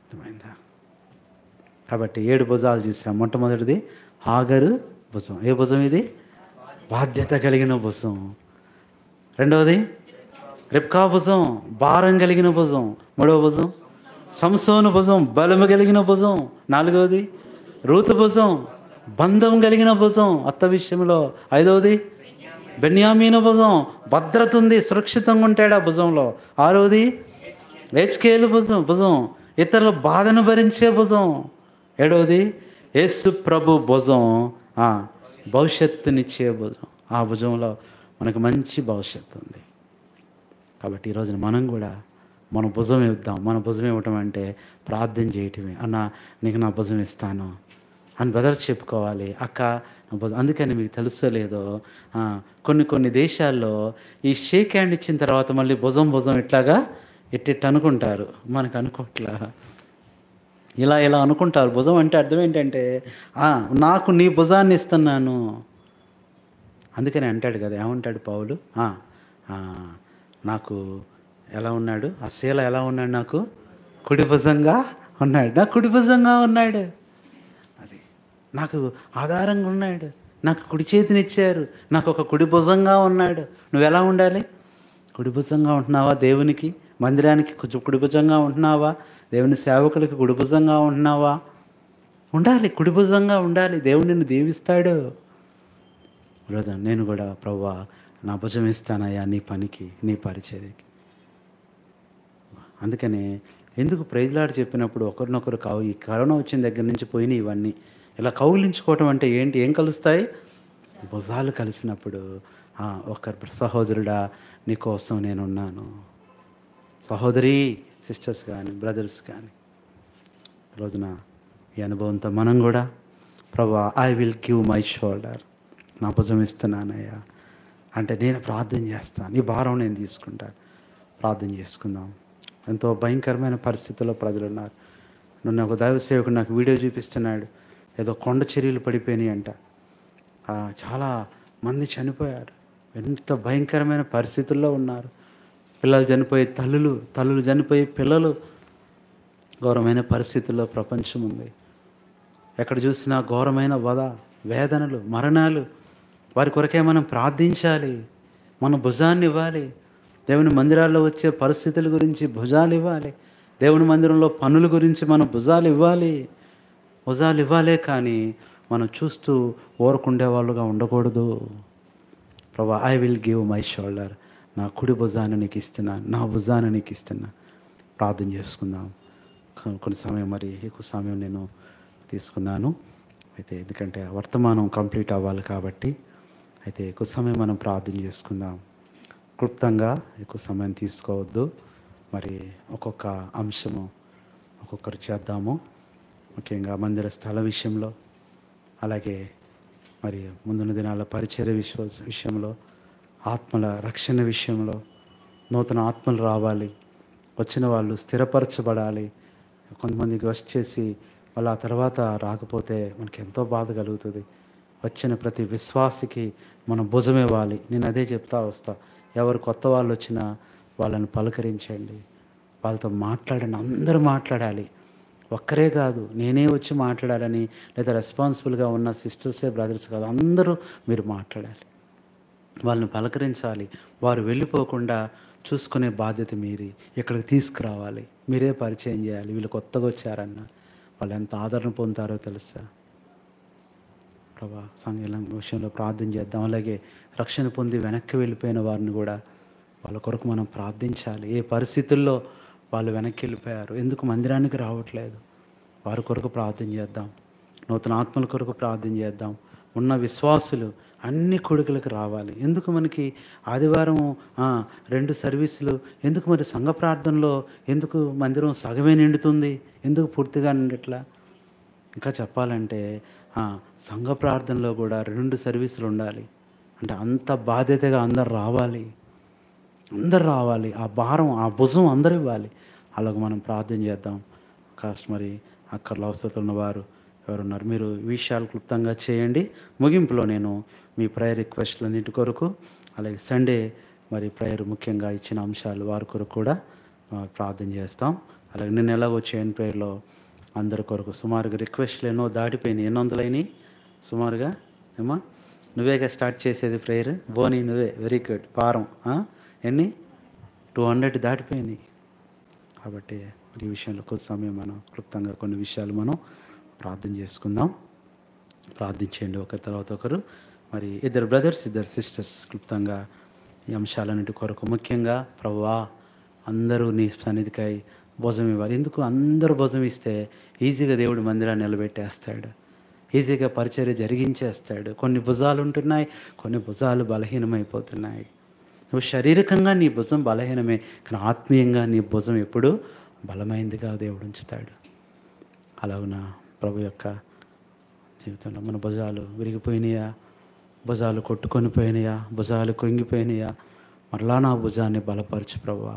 అర్థమైందా? కాబట్టి 7 భుజాలు చూసాం. మొట్టమొదటిది హాగరు భుజం. ఏ భుజం ఇది? బాధ్యత కలిగిన భుజం. రెండవది రిబ్కా భుజం, భారం కలిగిన భుజం. మూడవ భుజం సంసోను భుజం, బలము కలిగిన భుజం. నాలుగవది రూతు భుజం, బంధం కలిగిన భుజం అత్త విషయంలో. ఐదవది బెన్యామీను భుజం, భద్రత ఉంది, సురక్షితంగా ఉంటాడు ఆ భుజంలో. ఆరవది హెచ్కేలు భుజం, ఇతరుల బాధను భరించే భుజం. ఏడవది యేసు ప్రభు భుజం, భవిష్యత్తునిచ్చే భుజం. ఆ భుజంలో మనకు మంచి భవిష్యత్తు ఉంది. కాబట్టి ఈరోజున మనం కూడా మన భుజం ఇద్దాం. మన భుజం ఇవ్వటం అంటే ప్రార్థన చేయటమే. అన్న నీకు నా భుజం ఇస్తాను అని బ్రదర్ చెప్పుకోవాలి. అక్క నా భుజం. అందుకని మీకు తెలుస్తలేదో కొన్ని దేశాల్లో ఈ షేక్ హ్యాండ్ ఇచ్చిన తర్వాత మళ్ళీ భుజం ఇట్లాగా ఎట్టిట్టు అనుకుంటారు. మనకు అనుకోట్లా, ఇలా అనుకుంటారు. భుజం అంటే అర్థం ఏంటంటే నాకు నీ భుజాన్ని ఇస్తున్నాను. అందుకని అంటాడు కదా, ఏమంటాడు పౌలు? నాకు ఎలా ఉన్నాడు? ఆ శీల ఎలా ఉన్నాడు? నాకు కుడి భుజంగా ఉన్నాడు. నాకు కుడి భుజంగా ఉన్నాడు. అది నాకు ఆధారంగా ఉన్నాడు. నాకు కుడి చేతినిచ్చారు. నాకు ఒక కుడి భుజంగా ఉన్నాడు. నువ్వు ఎలా ఉండాలి? కుడి భుజంగా ఉంటున్నావా? దేవునికి, మందిరానికి కుడి భుజంగా ఉంటున్నావా? దేవుని సేవకులకి కుడి భుజంగా ఉంటున్నావా? ఉండాలి, కుడి భుజంగా ఉండాలి. దేవుడు నిన్ను దీవిస్తాడు. రోజు నేను కూడా ప్రభువా నా భుజం ఇస్తానయ్యా నీ పనికి, నీ పరిచర్యకి. అందుకనే ఎందుకు ప్రైజ్లాడు చెప్పినప్పుడు ఒకరినొకరు ఈ కరోనా వచ్చిన దగ్గర నుంచి పోయినాయి ఇవన్నీ. ఇలా కౌగిలించుకోవటం అంటే ఏంటి? ఏం కలుస్తాయి? భుజాలు కలిసినప్పుడు ఒకరు సహోదరుడా నీకోసం నేనున్నాను. సహోదరి సిస్టర్స్ కానీ బ్రదర్స్ కానీ రోజున ఈ అనుభవంతో మనం కూడా ప్రభువా I will give my shoulder, నా భుజం ఇస్తున్నానయ్యా అంటే నేను ప్రార్థన చేస్తాను. ఈ భారం నేను తీసుకుంటాను. ప్రార్థన చేసుకుందాం. ఎంతో భయంకరమైన పరిస్థితుల్లో ప్రజలు ఉన్నారు. నన్ను ఒక దైవ సేవకుడు నాకు వీడియో చూపిస్తున్నాడు. ఏదో కొండ చర్యలు పడిపోయినాయి అంట. చాలా మంది చనిపోయారు. ఎంత భయంకరమైన పరిస్థితుల్లో ఉన్నారు. పిల్లలు చనిపోయే తల్లులు చనిపోయే పిల్లలు. ఘోరమైన పరిస్థితుల్లో ప్రపంచం ఉంది. ఎక్కడ చూసినా ఘోరమైన వేదనలు, మరణాలు. వారి కొరకే మనం ప్రార్థించాలి. మన భుజాన్ని ఇవ్వాలి. దేవుని మందిరాల్లో వచ్చే పరిస్థితుల గురించి భుజాలు ఇవ్వాలి. దేవుని మందిరంలో పనుల గురించి మనం భుజాలు ఇవ్వాలే కానీ మనం చూస్తూ ఊరకుండే వాళ్ళుగా ఉండకూడదు. ప్రభా, I will give my shoulder. నా కుడి భుజాన్ని నీకు ఇస్తున్నా, నా భుజాన్ని నీకు ఇస్తున్నా. ప్రార్థన చేసుకుందాం. కొన్ని సమయం, మరి ఎక్కువ సమయం నేను తీసుకున్నాను అయితే, ఎందుకంటే వర్తమానం కంప్లీట్ అవ్వాలి కాబట్టి. అయితే ఎక్కువ సమయం మనం ప్రార్థన చేసుకుందాం. క్లుప్తంగా ఎక్కువ సమయం తీసుకోవద్దు. మరి ఒక్కొక్క అంశము ఒక్కొక్కరు చేద్దాము. ముఖ్యంగా మందిర స్థల విషయంలో, అలాగే మరి ముందున్న దినాల పరిచర్య విషయంలో, ఆత్మల రక్షణ విషయంలో, నూతన ఆత్మలు రావాలి, వచ్చిన వాళ్ళు స్థిరపరచబడాలి. కొంతమందికి వచ్చేసి వాళ్ళు ఆ తర్వాత రాకపోతే మనకి ఎంతో బాధ కలుగుతుంది. వచ్చిన ప్రతి విశ్వాసికి మనం భుజం ఇవ్వాలి. నేను అదే చెప్తా వస్తా. ఎవరు కొత్త వాళ్ళు వచ్చినా వాళ్ళని పలకరించండి, వాళ్ళతో మాట్లాడండి. అందరూ మాట్లాడాలి. ఒక్కరే కాదు, నేనే వచ్చి మాట్లాడాలని లేదా రెస్పాన్సిబుల్గా ఉన్న సిస్టర్సే బ్రదర్స్ కాదు, అందరూ మీరు మాట్లాడాలి. వాళ్ళని పలకరించాలి. వారు వెళ్ళిపోకుండా చూసుకునే బాధ్యత మీది. ఇక్కడికి తీసుకురావాలి, మీరే పరిచయం చేయాలి. వీళ్ళు కొత్తగా వచ్చారన్న వాళ్ళు ఎంత ఆదరణ పొందుతారో తెలుసా. ప్రభా, సంఘం విషయంలో ప్రార్థన చేద్దాం. అలాగే రక్షణ పొంది వెనక్కి వెళ్ళిపోయిన వారిని కూడా వాళ్ళ కొరకు మనం ప్రార్థించాలి. ఏ పరిస్థితుల్లో వాళ్ళు వెనక్కి వెళ్ళిపోయారు, ఎందుకు మందిరానికి రావట్లేదు, వారి కొరకు ప్రార్థన చేద్దాం. నూతన ఆత్మల కొరకు ప్రార్థన చేద్దాం. ఉన్న విశ్వాసులు అన్ని కొడుకులకు రావాలి. ఎందుకు మనకి ఆదివారం 2 సర్వీసులు ఎందుకు? మరి సంఘ ప్రార్థనలో ఎందుకు మందిరం సగమే నిండుతుంది, ఎందుకు పూర్తిగా నిండట్లా? ఇంకా చెప్పాలంటే సంఘ ప్రార్థనలో కూడా 2 సర్వీసులు ఉండాలి. అంటే అంత బాధ్యతగా అందరు రావాలి. ఆ భారం, ఆ భుజం అందరూ ఇవ్వాలి. అలాగ మనం ప్రార్థన చేద్దాం. కాస్ట్ మరి అక్కర్లో అవసరం ఉన్నవారు ఎవరున్నారు, మీరు విషయాలు క్లుప్తంగా చేయండి. ముగింపులో నేను మీ ప్రేయర్ రిక్వెస్ట్లన్నింటి కొరకు, అలాగే సండే మరి ప్రేయర్ ముఖ్యంగా ఇచ్చిన అంశాలు వారి కొరకు కూడా ప్రార్థన చేస్తాం. అలాగే నేను ఎలాగో చేయని ప్రేయర్లో అందరి కొరకు సుమారుగా రిక్వెస్ట్లు ఎన్నో దాటిపోయినాయి. 800 సుమారుగా. ఏమా నువ్వేగా స్టార్ట్ చేసేది ప్రేయర్? బోని నువ్వే, వెరీ గుడ్. పారం ఎన్ని 200 దాటిపోయినాయి. కాబట్టి ఈ విషయంలో కొద్ది సమయం మనం క్లుప్తంగా కొన్ని విషయాలు మనం ప్రార్థన చేసుకుందాం. ప్రార్థించండి ఒకరి తర్వాత ఒకరు. మరి 2 బ్రదర్స్ 2 సిస్టర్స్ క్లుప్తంగా ఈ అంశాలన్నిటి కొరకు, ముఖ్యంగా ప్రభువా అందరూ నీ సన్నిధికై భుజం ఇవ్వాలి. ఎందుకు? అందరూ భుజం ఇస్తే ఈజీగా దేవుడు మందిరాన్ని నిలబెట్టేస్తాడు, ఈజీగా పరిచర్య జరిగించేస్తాడు. కొన్ని భుజాలు ఉంటున్నాయి, కొన్ని భుజాలు బలహీనమైపోతున్నాయి. నువ్వు శారీరకంగా నీ భుజం బలహీనమే, కానీ ఆత్మీయంగా నీ భుజం ఎప్పుడూ బలమైందిగా దేవుడు ఉంచుతాడు. అలాగున ప్రభు యొక్క జీవితంలో మన భుజాలు విరిగిపోయినాయా, భుజాలు కొట్టుకొని పోయినాయా, భుజాలు కుంగిపోయినాయా, మరలా నా భుజాన్ని బలపరచు ప్రభువా.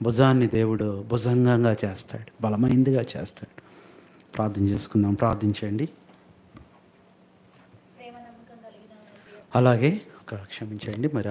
భుజాన్ని దేవుడు భుజంగంగా చేస్తాడు, బలమైందిగా చేస్తాడు. ప్రార్థన చేసుకుందాం. ప్రార్థించండి. అలాగే క్షమించండి మరి